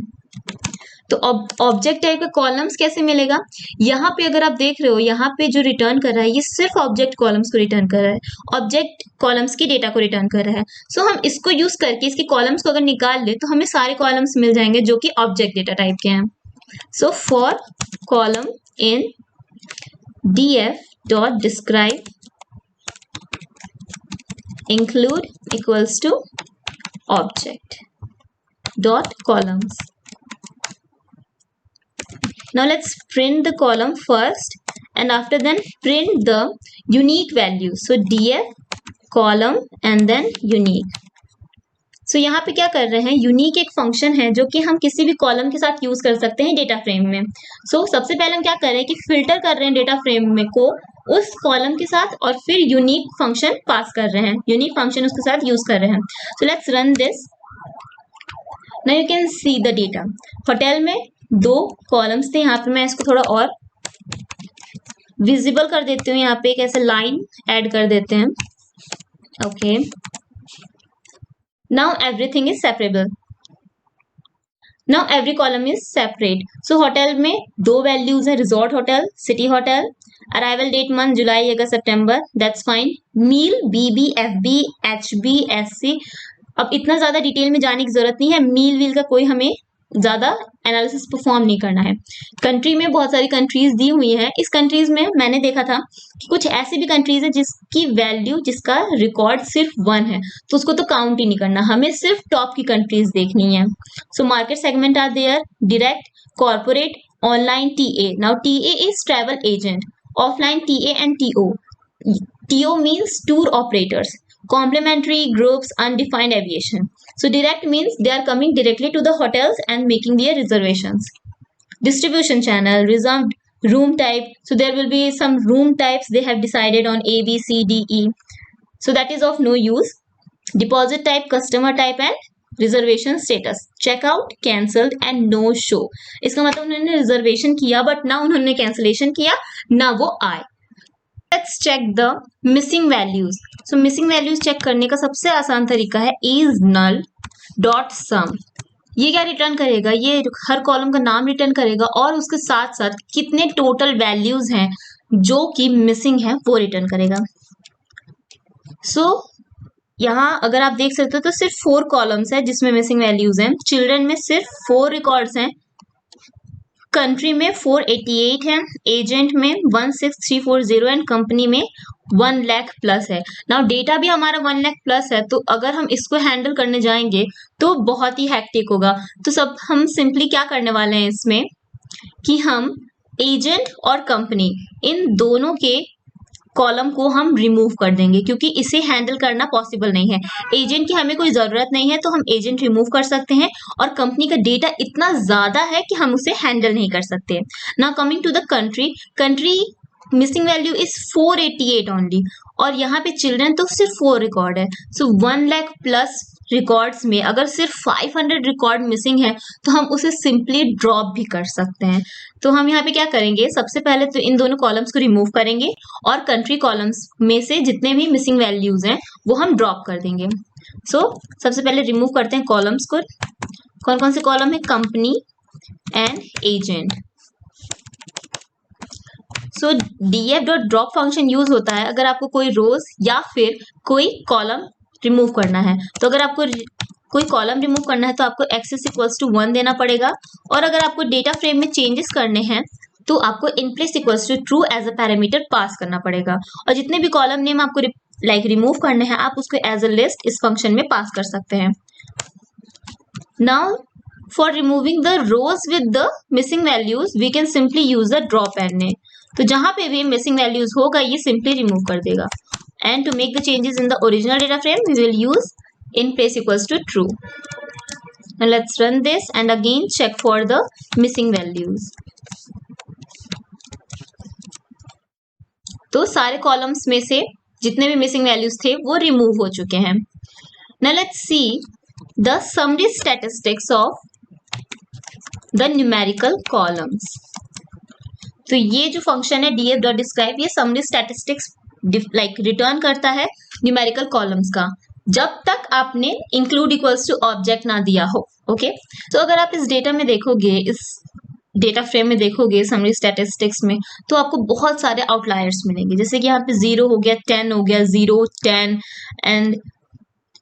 B: तो ऑब्जेक्ट टाइप के कॉलम्स कैसे मिलेगा, यहाँ पे अगर आप देख रहे हो, यहाँ पे जो रिटर्न कर रहा है ये सिर्फ ऑब्जेक्ट कॉलम्स को रिटर्न कर रहा है, ऑब्जेक्ट कॉलम्स की डेटा को रिटर्न कर रहा है। हम इसको यूज करके इसके कॉलम्स को अगर निकाल ले तो हमें सारे कॉलम्स मिल जाएंगे जो कि ऑब्जेक्ट डेटा टाइप के हैं। For column in df.describe include equals to object dot columns. Now let's print the column first, and after then print the unique value. So df column and then unique. So यहाँ पे क्या कर रहे हैं, यूनिक एक फंक्शन है जो कि हम किसी भी कॉलम के साथ यूज कर सकते हैं डेटा फ्रेम में. सो सबसे पहले हम क्या कर रहे हैं कि फिल्टर कर रहे हैं डेटा फ्रेम में को उस कॉलम के साथ, और फिर यूनिक फंक्शन पास कर रहे हैं, यूनिक फंक्शन उसके साथ यूज कर रहे हैं. सो let's run this. Now you can see the data. Hotel में 2 कॉलम्स थे, यहाँ पे मैं इसको थोड़ा और विजिबल कर देती हूँ. यहाँ पे एक ऐसे लाइन ऐड कर देते हैं. Okay, now everything is separable. Now every column is separate. So hotel में 2 values है, resort hotel, city hotel, arrival date month July, August, September, that's fine. meal BB FB HB SC. अब इतना ज्यादा डिटेल में जाने की जरूरत नहीं है, मील व्हील का कोई हमें ज्यादा एनालिसिस परफॉर्म नहीं करना है. कंट्री में बहुत सारी कंट्रीज दी हुई हैं. इस कंट्रीज में मैंने देखा था कि कुछ ऐसी भी कंट्रीज है जिसकी वैल्यू, जिसका रिकॉर्ड सिर्फ 1 है, तो उसको तो काउंट ही नहीं करना, हमें सिर्फ टॉप की कंट्रीज देखनी है. So market segment are there, direct, corporate, online, TA. Now TA is travel agent, offline TA and TO. TO means tour operators, complementary groups, undefined aviation. So direct means they are coming directly to the hotels and making their reservations. Distribution channel, reserved room type. So there will be some room types they have decided on A, B, C, D, E. So that is of no use. Deposit type, customer type and reservation status. Checkout, cancelled and no show. इसका मतलब उन्होंने reservation किया but ना उन्होंने cancellation किया ना वो आए. Let's check the missing values. So missing values check करने का सबसे आसान तरीका है is null dot sum. ये क्या रिटर्न करेगा, ये हर कॉलम का नाम रिटर्न करेगा और उसके साथ साथ कितने टोटल वैल्यूज हैं जो कि मिसिंग है वो रिटर्न करेगा. सो यहाँ अगर आप देख सकते हो तो सिर्फ 4 कॉलम्स है जिसमें मिसिंग वैल्यूज हैं. चिल्ड्रन में सिर्फ 4 रिकॉर्ड्स हैं, कंट्री में 488 है, एजेंट में 16340 एंड कंपनी में 1 लाख प्लस है. नाउ डेटा भी हमारा 1 लाख प्लस है, तो अगर हम इसको हैंडल करने जाएंगे तो बहुत ही हैक्टिक होगा. तो सब हम सिंपली क्या करने वाले हैं इसमें कि हम एजेंट और कंपनी इन दोनों के कॉलम को हम रिमूव कर देंगे, क्योंकि इसे हैंडल करना पॉसिबल नहीं है. एजेंट की हमें कोई जरूरत नहीं है तो हम एजेंट रिमूव कर सकते हैं, और कंपनी का डेटा इतना ज्यादा है कि हम उसे हैंडल नहीं कर सकते. Now coming to the country, country missing value is 488 only, और यहाँ पे चिल्ड्रन तो सिर्फ 4 रिकॉर्ड है. सो 1 लाख प्लस रिकॉर्ड्स में अगर सिर्फ 500 रिकॉर्ड मिसिंग है तो हम उसे सिंपली ड्रॉप भी कर सकते हैं. तो हम यहाँ पे क्या करेंगे, सबसे पहले तो इन दोनों कॉलम्स को रिमूव करेंगे और कंट्री कॉलम्स में से जितने भी मिसिंग वैल्यूज हैं वो हम ड्रॉप कर देंगे. सो सबसे पहले रिमूव करते हैं कॉलम्स को. कौन कौन से कॉलम है, company and agent. So df.drop function use होता है अगर आपको कोई रोज या फिर कोई कॉलम रिमूव करना है. तो अगर आपको कोई कॉलम रिमूव करना है तो आपको एक्सेस इक्वल्स टू 1 देना पड़ेगा, और अगर आपको डेटा फ्रेम में चेंजेस करने हैं तो आपको inplace equals to true as a parameter pass करना पड़ेगा. और जितने भी कॉलम नेम आपको रिमूव करने हैं आप उसको एज अ लिस्ट इस फंक्शन में पास कर सकते हैं. Now for removing the rows with the missing values we can simply use the drop n. तो जहां पे भी मिसिंग वैल्यूज होगा ये सिंपली रिमूव कर देगा. And to make the changes in the original data frame, we will use in place equals to true. Now let's run this and again check for the missing values. तो सारे कॉलम्स में से जितने भी मिसिंग वैल्यूज थे वो रिमूव हो चुके हैं. Now let's see the summary statistics of the numerical columns. तो ये जो फंक्शन है df.describe, ये summary statistics रिटर्न करता है न्यूमेरिकल कॉलम्स का, जब तक आपने इंक्लूड इक्वल्स टू ऑब्जेक्ट ना दिया हो. ओके, तो अगर आप इस डेटा में देखोगे, इस डेटा फ्रेम में देखोगे समरी स्टैटिस्टिक्स में, तो आपको बहुत सारे आउटलायर्स मिलेंगे. जैसे कि यहाँ पे 0 हो गया, 10 हो गया, 0, 10 एंड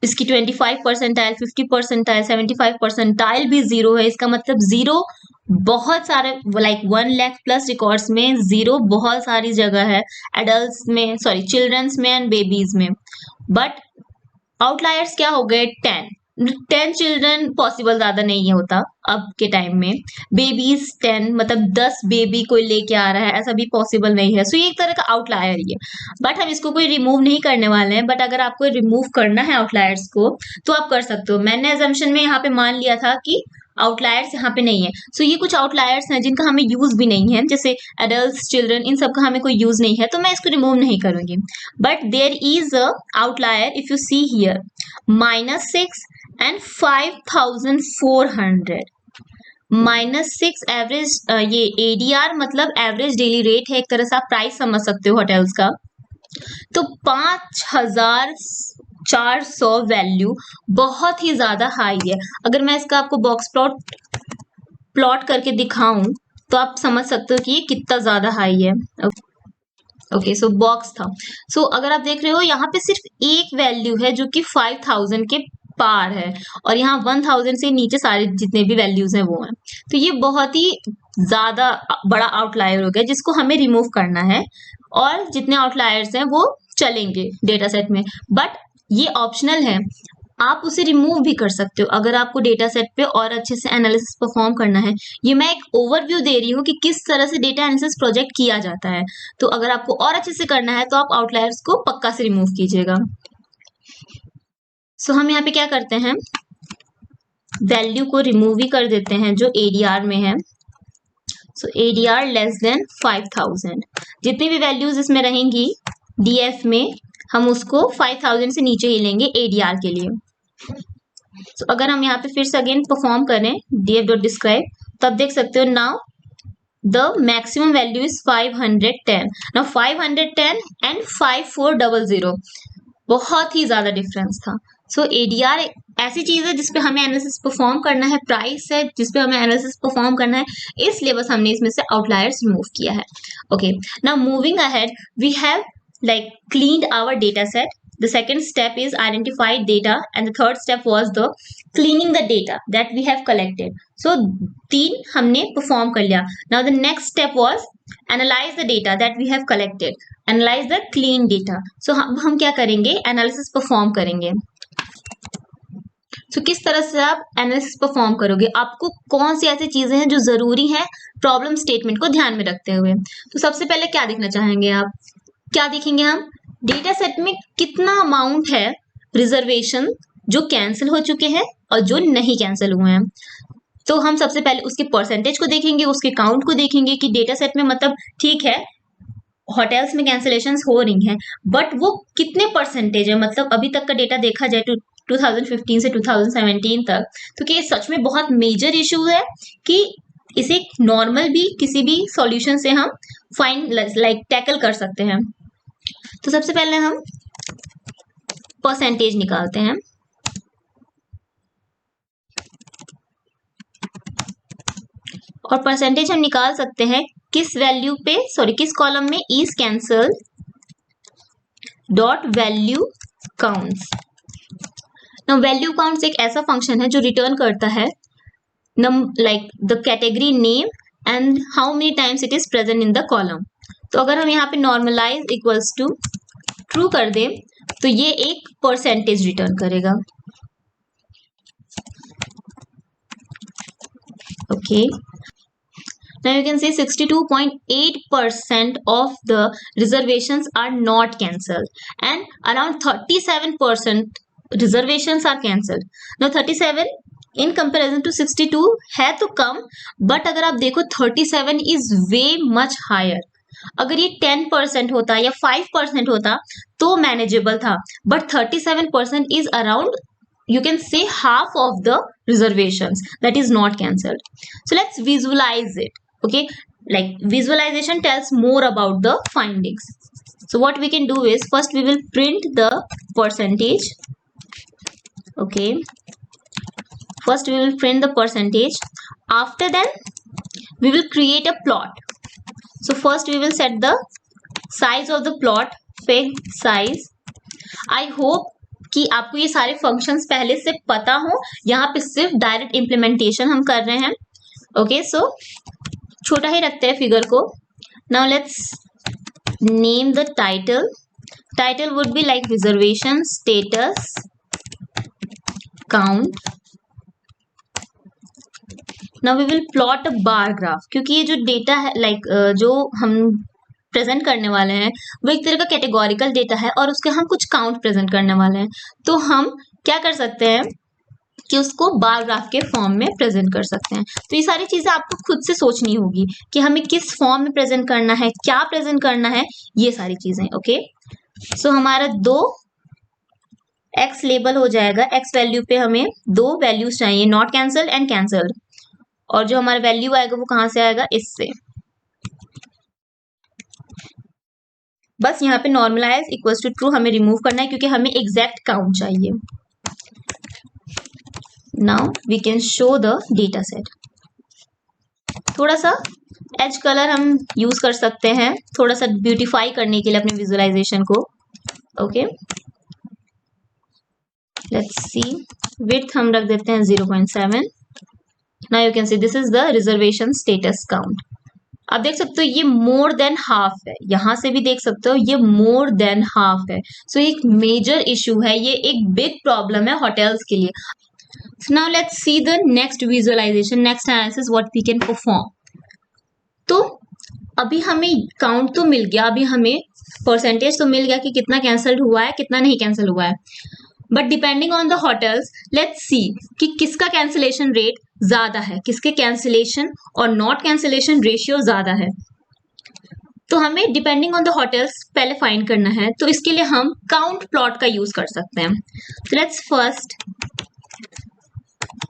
B: इसकी 25 परसेंटाइल, 50 परसेंटाइल, 75 परसेंटाइल भी 0 है. इसका मतलब 0 बहुत सारे 1 लाख प्लस रिकॉर्ड्स में 0 बहुत सारी जगह है, एडल्ट्स में, चिल्ड्रंस में एंड बेबीज में. बट आउटलायर्स क्या हो गए, 10. 10 चिल्ड्रन पॉसिबल ज्यादा नहीं होता अब के टाइम में। बेबीज 10 मतलब 10 बेबी कोई लेके आ रहा है, ऐसा भी पॉसिबल नहीं है। सो ये एक तरह का आउटलायर ही है, बट हम इसको कोई रिमूव नहीं करने वाले हैं। बट अगर आपको रिमूव करना है आउटलायर्स को तो आप कर सकते हो। मैंने अजम्पशन में यहाँ पे मान लिया था कि आउटलायर्स यहाँ पे नहीं है। सो ये कुछ आउटलायर्स हैं जिनका हमें यूज भी नहीं है, जैसे एडल्ट, चिल्ड्रन, इन सब का हमें कोई यूज नहीं है, तो मैं इसको रिमूव नहीं करूंगी। But there is a outlier if you see here, -6 and 5400। -6 average, ये ADR मतलब एवरेज डेली रेट है, एक तरह से आप प्राइस समझ सकते हो होटल्स का। तो 5400 वैल्यू बहुत ही ज्यादा हाई है। अगर मैं इसका आपको बॉक्स प्लॉट करके दिखाऊं तो आप समझ सकते हो कि ये कितना ज्यादा हाई है। ओके, सो बॉक्स था। सो अगर आप देख रहे हो यहाँ पे सिर्फ एक वैल्यू है जो कि 5000 के पार है, और यहाँ 1000 से नीचे सारे जितने भी वैल्यूज हैं वो हैं। तो ये बहुत ही ज्यादा बड़ा आउटलायर हो गया जिसको हमें रिमूव करना है, और जितने आउटलायर्स हैं वो चलेंगे डेटा सेट में, बट ये ऑप्शनल है। आप उसे रिमूव भी कर सकते हो अगर आपको डेटा सेट पे और अच्छे से एनालिसिस परफॉर्म करना है। ये मैं एक ओवरव्यू दे रही हूँ कि किस तरह से डेटा एनालिसिस प्रोजेक्ट किया जाता है। तो अगर आपको और अच्छे से करना है तो आप आउटलायर्स को पक्का से रिमूव कीजिएगा। सो हम यहाँ पे क्या करते हैं, वैल्यू को रिमूव ही कर देते हैं जो ADR में है। सो ADR लेस देन 5000, जितनी भी वैल्यूज इसमें रहेंगी DF में हम उसको 5000 से नीचे ही लेंगे ADR के लिए। So, अगर हम यहाँ पे फिर से अगेन परफॉर्म करें df.describe, तो आप देख सकते हो now the maximum value is 510। Now 510 and 5400 बहुत ही ज्यादा डिफरेंस था। सो ADR ऐसी चीज है जिसपे हमें एनालिसिस परफॉर्म करना है, प्राइस है जिसपे हमें एनालिसिस परफॉर्म करना है, इसलिए बस हमने इसमें से आउटलायर्स रिमूव किया है। Okay, now moving ahead, we have like cleaned our data set. The second step is identified data, and the third step was the cleaning the data that we have collected. So 3 हमने perform कर लिया. Now the next step was analyze the data that we have collected. Analyze the clean data. So हम क्या करेंगे, analysis perform करेंगे। So किस तरह से आप एनालिसिस परफॉर्म करोगे, आपको कौन सी ऐसी चीजें हैं जो जरूरी है प्रॉब्लम स्टेटमेंट को ध्यान में रखते हुए। तो सबसे पहले क्या देखना चाहेंगे आप, क्या देखेंगे हम, डेटा सेट में कितना अमाउंट है रिजर्वेशन जो कैंसिल हो चुके हैं और जो नहीं कैंसिल हुए हैं। तो हम सबसे पहले उसके परसेंटेज को देखेंगे, उसके काउंट को देखेंगे कि डेटा सेट में मतलब ठीक है होटल्स में कैंसिलेशंस हो रही हैं, बट वो कितने परसेंटेज है, मतलब अभी तक का डेटा देखा जाए तो 2015 से 2017 तक, तो कि ये सच में बहुत मेजर इशू है कि इसे नॉर्मल भी किसी भी सॉल्यूशन से हम फाइंड लाइक टैकल कर सकते हैं। तो सबसे पहले हम परसेंटेज निकालते हैं। और परसेंटेज हम निकाल सकते हैं किस वैल्यू पे, सॉरी किस कॉलम में, is cancel dot value counts. Now value counts एक ऐसा फंक्शन है जो रिटर्न करता है like the category name and how many times it is present in the column. तो अगर हम यहाँ पे नॉर्मलाइज इक्वल्स टू ट्रू कर दें तो ये एक परसेंटेज रिटर्न करेगा। Okay, now you can see 62.8% of the reservations are not cancelled and around 37% reservations are cancelled. Now 37 in comparison to 62 है तो कम, बट अगर आप देखो 37 is way much higher. अगर ये 10% होता या 5% होता तो मैनेजेबल था, but 37% is around, you can say, half of the reservations that is not cancelled. So let's visualize it. Okay, like visualization tells more about the findings. So what we can do is, first we will print the percentage. Okay, first we will print the percentage. After that we will create a plot. So first we will set the size of the plot, fig size. I hope कि आपको ये सारे फंक्शंस पहले से पता हो, यहाँ पे सिर्फ डायरेक्ट इम्प्लीमेंटेशन हम कर रहे हैं। ओके, सो छोटा ही रखते हैं फिगर को। Now let's name the title. Title would be like reservation status count. Now we will plot a bar graph, क्योंकि ये जो डेटा है जो हम प्रेजेंट करने वाले हैं वो एक तरह का कैटेगोरिकल डेटा है और उसके हम कुछ काउंट प्रेजेंट करने वाले हैं। तो हम क्या कर सकते हैं कि उसको बार ग्राफ के फॉर्म में प्रेजेंट कर सकते हैं। तो ये सारी चीजें आपको खुद से सोचनी होगी कि हमें किस फॉर्म में प्रेजेंट करना है, क्या प्रेजेंट करना है, ये सारी चीजें। ओके, सो हमारा 2 x लेबल हो जाएगा। x वैल्यू पे हमें 2 वैल्यूज चाहिए, नॉट कैंसल्ड एंड कैंसल्ड, और जो हमारा वैल्यू आएगा वो कहाँ से आएगा, इससे। बस यहाँ पे नॉर्मलाइज इक्वल्स टू ट्रू हमें रिमूव करना है क्योंकि हमें एग्जैक्ट काउंट चाहिए। Now we can show the data set. थोड़ा सा एज कलर हम यूज कर सकते हैं थोड़ा सा ब्यूटीफाई करने के लिए अपने विजुअलाइजेशन को। ओके, लेट्स सी, विड्थ हम रख देते हैं 0.7। Now you can C this is the reservation status count. आप देख सकते हो ये मोर देन हाफ है, यहां से भी देख सकते हो ये मोर देन हाफ है। सो एक मेजर इशू है, ये एक बिग प्रॉब्लम है होटल्स के लिए। So now let's see the next visualization, next analysis what we can perform. तो अभी हमें काउंट तो मिल गया, अभी हमें परसेंटेज तो मिल गया कि कितना कैंसिल हुआ है कितना नहीं कैंसिल हुआ है, but depending on the hotels let's see कि किसका कैंसिलेशन रेट ज्यादा है, किसके कैंसिलेशन और नॉट कैंसिलेशन रेशियो ज्यादा है। तो हमें डिपेंडिंग ऑन द होटल्स पहले फाइंड करना है, तो इसके लिए हम काउंट प्लॉट का यूज कर सकते हैं। तो let's first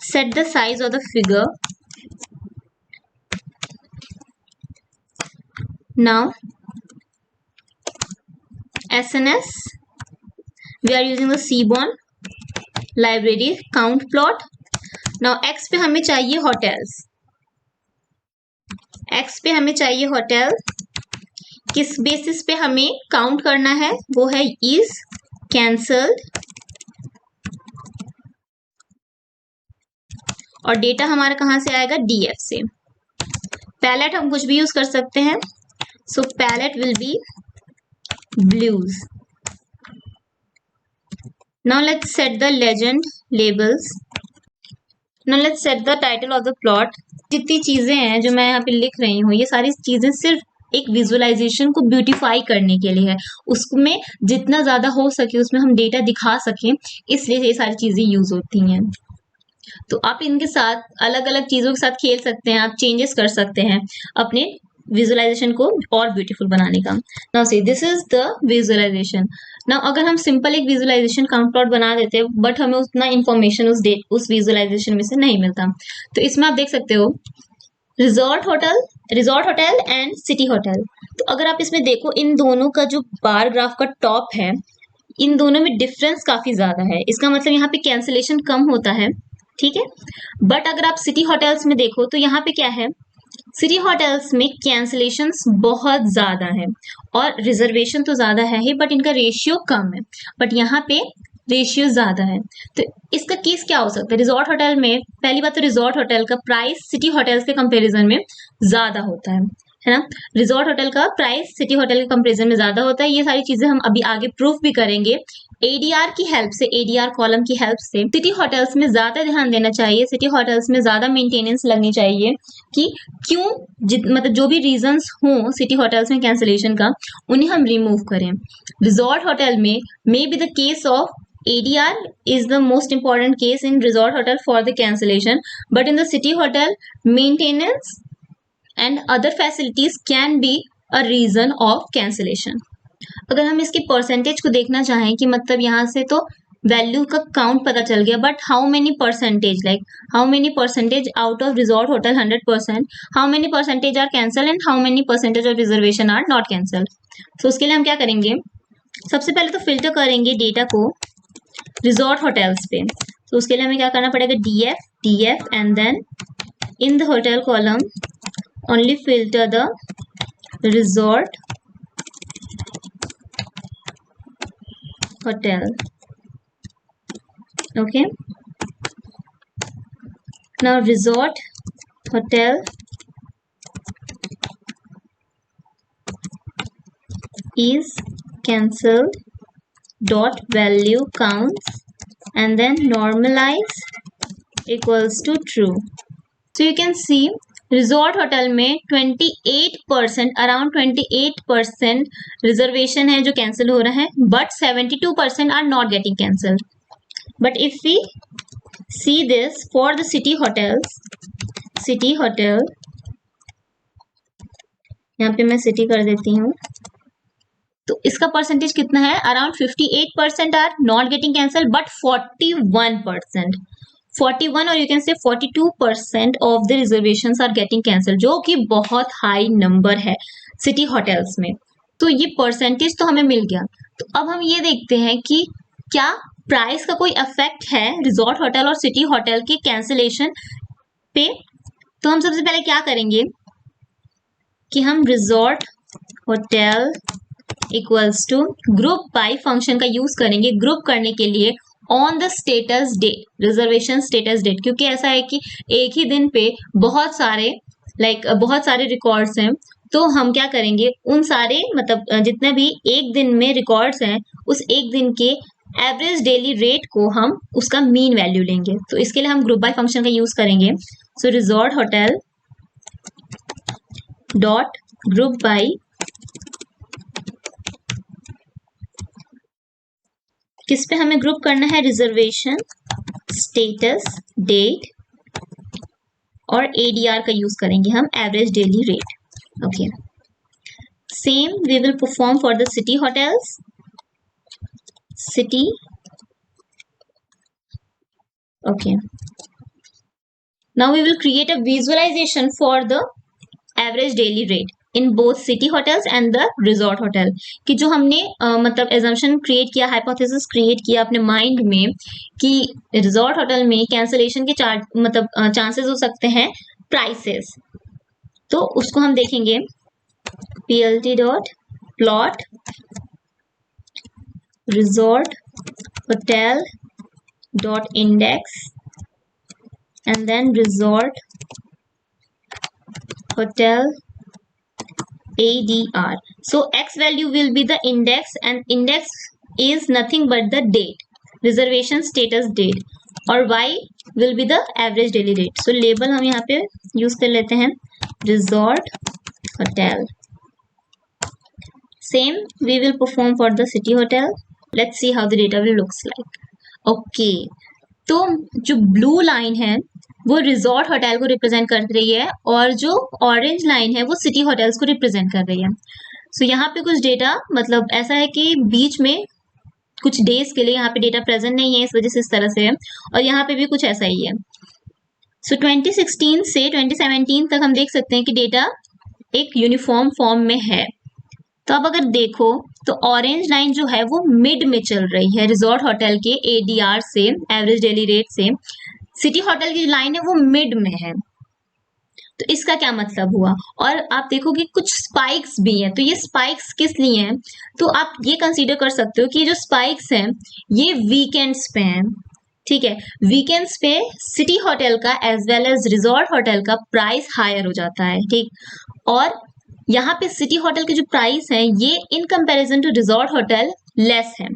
B: set the size of the figure. Now SNS we are using the Seaborn library count plot. Now X पे हमें चाहिए hotels, X पे हमें चाहिए होटल, किस बेसिस पे हमें काउंट करना है वो है is cancelled, और डेटा हमारा कहाँ से आएगा, DF से। पैलेट हम कुछ भी यूज कर सकते हैं, so palette will be blues. Now let's set the legend labels. Now let's set the title of the plot. जितनी चीजें हैं जो मैं यहाँ पे लिख रही हूँ ये सारी चीजें सिर्फ एक विजुअलाइजेशन को ब्यूटीफाई करने के लिए है, उसमें जितना ज्यादा हो सके उसमें हम डेटा दिखा सकें, इसलिए ये सारी चीजें यूज होती हैं। तो आप इनके साथ अलग अलग चीजों के साथ खेल सकते हैं, आप चेंजेस कर सकते हैं अपने विजुअलाइजेशन को और ब्यूटीफुल बनाने का। Now see this is the visualisation. Now अगर हम सिंपल एक विजुअलाइजेशन काउंट प्लॉट बना देते हैं बट हमें उतना इंफॉर्मेशन उस विजुअलाइजेशन में से नहीं मिलता, तो इसमें आप देख सकते हो resort hotel and city hotel. तो अगर आप इसमें देखो इन दोनों का जो बार ग्राफ का टॉप है इन दोनों में डिफरेंस काफी ज्यादा है, इसका मतलब यहाँ पे कैंसिलेशन कम होता है, ठीक है। बट अगर आप सिटी होटल्स में देखो तो यहाँ पे क्या है, सिटी होटल्स में कैंसिलेशंस बहुत ज्यादा है और रिजर्वेशन तो ज्यादा है ही बट इनका रेशियो कम है, बट यहाँ पे रेशियो ज्यादा है। तो इसका केस क्या हो सकता है, रिजॉर्ट होटल में पहली बात तो रिजॉर्ट होटल का प्राइस सिटी होटल्स के कंपैरिजन में ज्यादा होता है ना, रिजॉर्ट होटल का प्राइस सिटी होटल के कंपैरिजन में ज्यादा होता है। ये सारी चीजें हम अभी आगे प्रूफ भी करेंगे एडीआर की हेल्प से, एडीआर कॉलम की हेल्प से। सिटी होटल्स में ज्यादा ध्यान देना चाहिए, सिटी होटल्स में ज्यादा मेंटेनेंस लगनी चाहिए कि क्यों मतलब जो भी रीजंस हो सिटी होटल्स में कैंसिलेशन का उन्हें हम रिमूव करें। रिजॉर्ट होटल में may be the case of ADR is the most important case in resort hotel for the cancellation, but in the city hotel maintenance and other facilities can be a reason of cancellation. अगर हम इसके परसेंटेज को देखना चाहें कि मतलब यहाँ से तो वैल्यू का काउंट पता चल गया but how many percentage, like how many percentage out of resort hotel 100%, how many percentage are cancel and how many percentage of reservation are not cancel. तो उसके लिए हम क्या करेंगे, सबसे पहले तो फिल्टर करेंगे डेटा को रिजॉर्ट होटल्स पे। तो उसके लिए हमें क्या करना पड़ेगा, DF and then in the hotel column only filter the resort hotel. Okay, now resort hotel is cancelled dot value counts and then normalize equals to true. So you can see resort hotel में 28%, अराउंड 28% रिजर्वेशन है जो कैंसिल हो रहा है, but 72% are not getting cancel. But if we see this for the city hotels, city hotel, यहाँ पे मैं सिटी कर देती हूँ, तो इसका परसेंटेज कितना है, around 58% are not getting cancel, but 41 और you can say 42% of the reservations are getting cancel, जो कि बहुत हाई नंबर है सिटी होटल्स में. तो ये परसेंटेज तो हमें मिल गया. तो अब हम ये देखते हैं कि क्या प्राइस का कोई इफेक्ट है रिजॉर्ट होटल और सिटी होटल के कैंसिलेशन पे. तो हम सबसे पहले क्या करेंगे कि हम resort hotel equals to group by function का यूज करेंगे ग्रुप करने के लिए on the status date, reservation status date, क्योंकि ऐसा है कि एक ही दिन पे बहुत सारे रिकॉर्ड्स हैं. तो हम क्या करेंगे, उन सारे मतलब जितने भी एक दिन में रिकॉर्ड्स हैं, उस एक दिन के एवरेज डेली रेट को हम उसका मीन वैल्यू लेंगे. तो इसके लिए हम ग्रुप बाय फंक्शन का यूज करेंगे. So resort hotel dot group by, किस पे हमें ग्रुप करना है, रिजर्वेशन स्टेटस डेट, और ADR का यूज करेंगे हम, average daily rate. Okay, same we will perform for the city hotels. City, okay, now we will create a visualization for the average daily rate in both city hotels and the resort hotel. कि जो हमने मतलब एजम्पशन क्रिएट किया, हाइपोथेसिस क्रिएट किया अपने माइंड में कि रिजॉर्ट होटल में कैंसिलेशन के चांसेस हो सकते हैं प्राइसेस. तो उसको हम देखेंगे, PLT dot plot resort hotel dot index and then resort hotel ADR. So X value will be the index, and index is nothing but the date, reservation status date, और Y will be the average daily rate. So label हम यहाँ पे यूज कर लेते हैं resort hotel. Same we will perform for the city hotel. Let's see how the data will looks like. Okay, तो जो ब्लू लाइन है वो रिजॉर्ट होटल को रिप्रेजेंट कर रही है, और जो ऑरेंज लाइन है वो सिटी होटल्स को रिप्रेजेंट कर रही है. सो यहाँ पे कुछ डेटा मतलब ऐसा है कि बीच में कुछ डेज के लिए यहाँ पे डेटा प्रेजेंट नहीं है, इस वजह से इस तरह से है, और यहाँ पे भी कुछ ऐसा ही है. सो 2016 से 2017 तक हम देख सकते हैं कि डेटा एक यूनिफॉर्म फॉर्म में है. तो अब अगर देखो तो ऑरेंज लाइन जो है वो मिड में चल रही है रिजॉर्ट होटल के ADR से, एवरेज डेली रेट से. सिटी होटल की जो लाइन है वो मिड में है. तो इसका क्या मतलब हुआ, और आप देखोगे कुछ स्पाइक्स भी हैं. तो ये स्पाइक्स किस लिए हैं, तो आप ये कंसीडर कर सकते हो कि जो स्पाइक्स हैं ये वीकेंड्स पे हैं. ठीक है, वीकेंड्स पे सिटी होटल का as well as resort hotel का प्राइस हायर हो जाता है. ठीक, और यहाँ पे सिटी होटल के जो प्राइस है ये in comparison to resort hotel less है,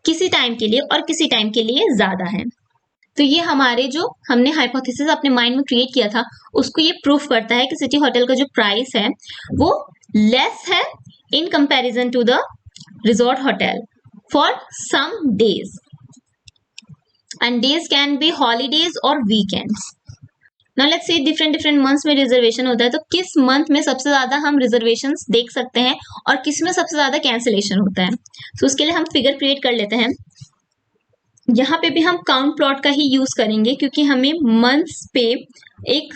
B: किसी टाइम के लिए और किसी टाइम के लिए ज्यादा है. तो ये हमारे जो हमने हाइपोथेसिस अपने माइंड में क्रिएट किया था उसको ये प्रूफ करता है कि सिटी होटल का जो प्राइस है वो लेस है in comparison to the resort hotel for some days, and days can be holidays और weekends. Now let's say different months में रिजर्वेशन होता है, तो किस मंथ में सबसे ज्यादा हम रिजर्वेशंस देख सकते हैं और किस में सबसे ज्यादा कैंसिलेशन होता है. तो उसके लिए हम फिगर क्रिएट कर लेते हैं. यहाँ पे भी हम काउंट प्लॉट का ही यूज करेंगे क्योंकि हमें मंथ्स पे एक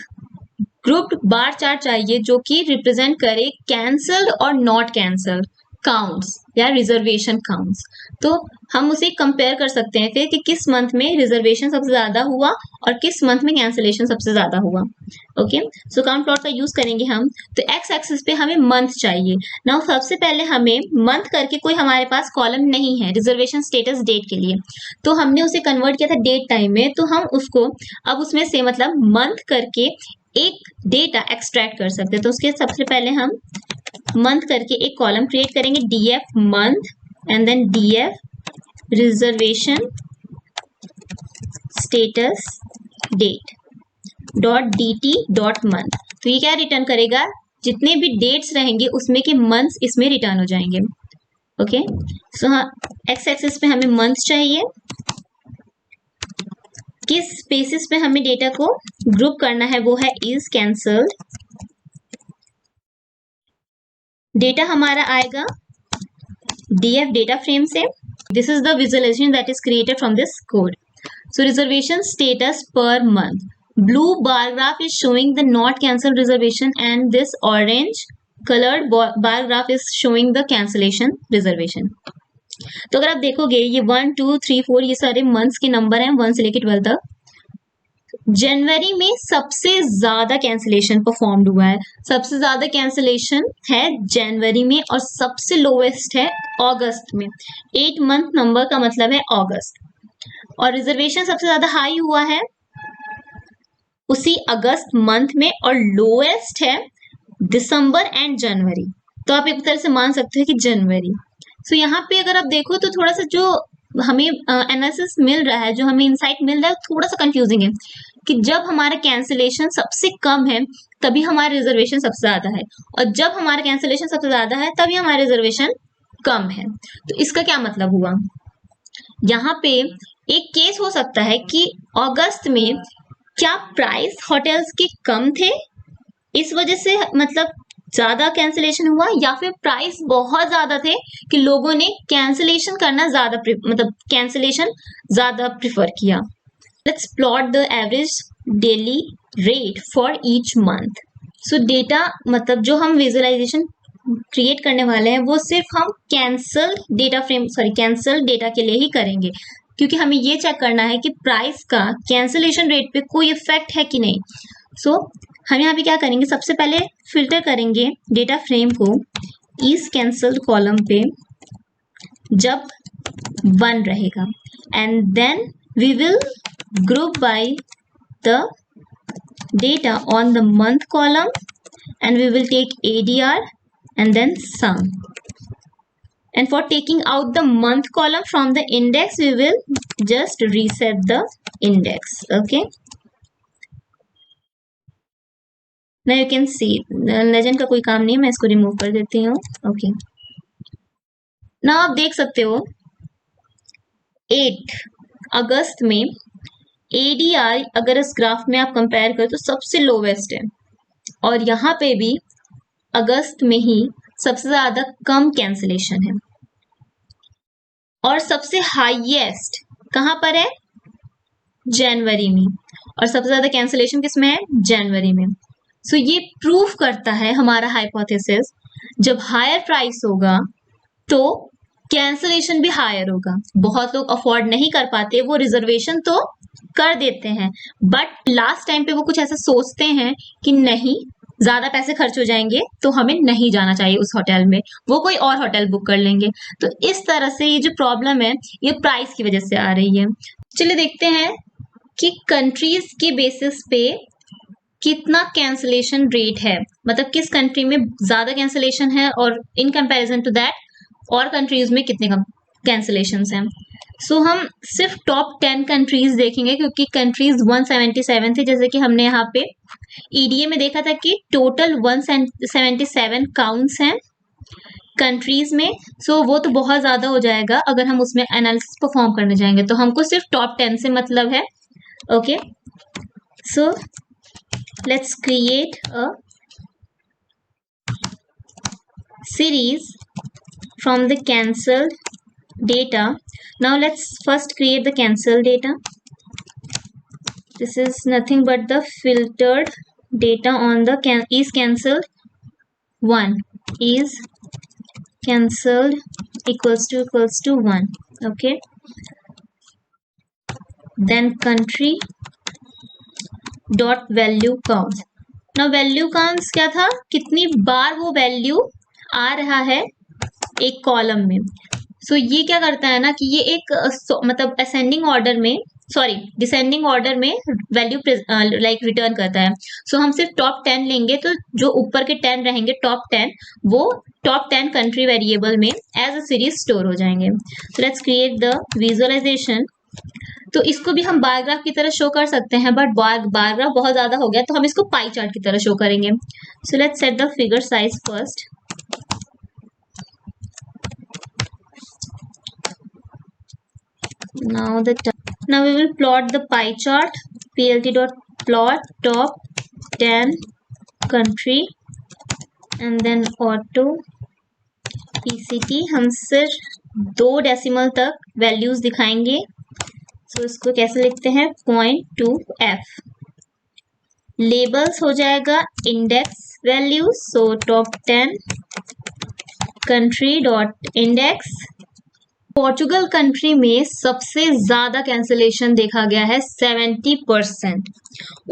B: ग्रुप्ड बार चार्ट चाहिए जो कि रिप्रेजेंट करे कैंसल्ड और नॉट कैंसल्ड काउंट्स या रिजर्वेशन काउंट्स. तो हम उसे कंपेयर कर सकते हैं फिर कि किस मंथ में रिजर्वेशन सबसे ज्यादा हुआ और किस मंथ में कैंसिलेशन सबसे ज्यादा हुआ. ओके, सो काउंट प्लॉट का यूज करेंगे हम. तो एक्स एक्सिस पे हमें मंथ चाहिए. नाउ सबसे पहले हमें मंथ करके कोई हमारे पास कॉलम नहीं है रिजर्वेशन स्टेटस डेट के लिए, तो हमने उसे कन्वर्ट किया था डेट टाइम में. तो हम उसको अब उसमें से मतलब मंथ करके एक डेटा एक्सट्रैक्ट कर सकते हैं. तो उसके सबसे पहले हम मंथ करके एक कॉलम क्रिएट करेंगे, DF month and then DF reservation status date dot dt dot month. तो ये क्या रिटर्न करेगा, जितने भी डेट्स रहेंगे उसमें के मंथ्स इसमें रिटर्न हो जाएंगे। ओके, सो हाँ, एक्स एक्सिस पे हमें मंथ चाहिए, किस बेसिस पे हमें डेटा को ग्रुप करना है वो है इज कैंसल्ड। डेटा हमारा आएगा df डेटा फ्रेम से। This is the visualisation that is created from this code. So reservation status पर month, blue bar graph is showing the not cancelled reservation and this orange colored bar graph is showing the cancellation reservation। तो अगर आप देखोगे ये 1 2 3 4 ये सारे मंथ्स के नंबर हैं 1 से लेकर 12 तक। जनवरी में सबसे ज्यादा कैंसिलेशन परफॉर्म्ड हुआ है, सबसे ज्यादा कैंसिलेशन है जनवरी में और सबसे लोवेस्ट है अगस्त में। 8 मंथ नंबर का मतलब है अगस्त, और रिजर्वेशन सबसे ज्यादा हाई हुआ है उसी अगस्त मंथ में और लोएस्ट है दिसंबर एंड जनवरी। तो आप एक तरह से मान सकते हो कि जनवरी। सो यहाँ पे अगर आप देखो तो थोड़ा सा जो हमें एनालिसिस मिल रहा है, जो हमें इंसाइट मिल रहा है, थोड़ा सा कंफ्यूजिंग है कि जब हमारा कैंसिलेशन सबसे कम है तभी हमारा रिजर्वेशन सबसे ज्यादा है, और जब हमारा कैंसिलेशन सबसे ज्यादा है तभी हमारा रिजर्वेशन कम है। तो इसका क्या मतलब हुआ, यहाँ पे एक केस हो सकता है कि अगस्त में क्या प्राइस होटल्स के कम थे इस वजह से मतलब ज्यादा कैंसिलेशन हुआ, या फिर प्राइस बहुत ज्यादा थे कि लोगों ने कैंसिलेशन करना ज्यादा मतलब कैंसिलेशन ज्यादा प्रिफर किया। Let's plot the average daily rate for each month. So data मतलब जो हम विजुअलाइजेशन क्रिएट करने वाले हैं वो सिर्फ हम कैंसल डेटा के लिए ही करेंगे, क्योंकि हमें ये चेक करना है कि प्राइस का कैंसिलेशन रेट पे कोई इफेक्ट है कि नहीं। सो हम यहाँ पे क्या करेंगे, सबसे पहले फिल्टर करेंगे डेटा फ्रेम को इज कैंसल्ड कॉलम पे जब 1 रहेगा, and then we will group by the data on the month column and we will take ADR and then sum, and for taking out the month column from the index we will just reset the index। okay, now you can see legend का कोई काम नहीं है, मैं इसको रिमूव कर देती हूँ। ओके, now आप देख सकते हो 8 अगस्त में ADR अगर इस ग्राफ में आप कंपेयर करें तो सबसे लोवेस्ट है, और यहाँ पे भी अगस्त में ही सबसे ज्यादा कम कैंसिलेशन है, और सबसे हाईएस्ट कहां पर है, जनवरी में, और सबसे ज्यादा कैंसिलेशन किसमें है, जनवरी में। सो ये प्रूफ करता है हमारा हाइपोथेसिस, जब हायर प्राइस होगा तो कैंसिलेशन भी हायर होगा। बहुत लोग अफोर्ड नहीं कर पाते, वो रिजर्वेशन तो कर देते हैं बट लास्ट टाइम पे वो कुछ ऐसा सोचते हैं कि नहीं ज्यादा पैसे खर्च हो जाएंगे तो हमें नहीं जाना चाहिए उस होटल में, वो कोई और होटल बुक कर लेंगे। तो इस तरह से ये जो प्रॉब्लम है ये प्राइस की वजह से आ रही है। चलिए देखते हैं कि कंट्रीज के बेसिस पे कितना कैंसिलेशन रेट है, मतलब किस कंट्री में ज्यादा कैंसिलेशन है और इन कंपैरिजन टू दैट और कंट्रीज में कितने कम कैंसिलेशंस हैं। सो हम सिर्फ टॉप 10 कंट्रीज देखेंगे क्योंकि कंट्रीज 177 थे, जैसे कि हमने यहाँ पे EDA में देखा था कि टोटल 177 काउंट्स हैं कंट्रीज में। सो वो तो बहुत ज्यादा हो जाएगा अगर हम उसमें एनालिसिस परफॉर्म करने जाएंगे, तो हमको सिर्फ टॉप 10 से मतलब है। Okay, so let's create a series from the cancelled data. Now let's first create the cancelled data. This is nothing but the filtered data on the is cancelled 1 is cancelled equals to 1. okay, then country dot value counts. Now value counts क्या था, कितनी बार वो वैल्यू आ रहा है एक कॉलम में। सो ये क्या करता है ना कि ये एक मतलब असेंडिंग ऑर्डर में डिसेंडिंग ऑर्डर में वैल्यू लाइक रिटर्न करता है। सो हम सिर्फ टॉप 10 लेंगे तो जो ऊपर के 10 रहेंगे टॉप 10 वो टॉप 10 कंट्री वेरिएबल में एज अ सीरीज स्टोर हो जाएंगे। So let's create the visualisation. तो इसको भी हम बार ग्राफ की तरह शो कर सकते हैं, बट बार ग्राफ बहुत ज्यादा हो गया तो हम इसको पाई चार्ट की तरह शो करेंगे. So let's set the figure size first. Now we will plot the pie chart. plt.plot top 10 country and then auto pct. हम सिर्फ 2 डेसिमल तक वैल्यूज दिखाएंगे. सो इसको कैसे लिखते हैं, 0.2f. लेबल्स हो जाएगा index values. So top 10 country dot index. Portugal country में सबसे ज्यादा कैंसिलेशन देखा गया है 70%.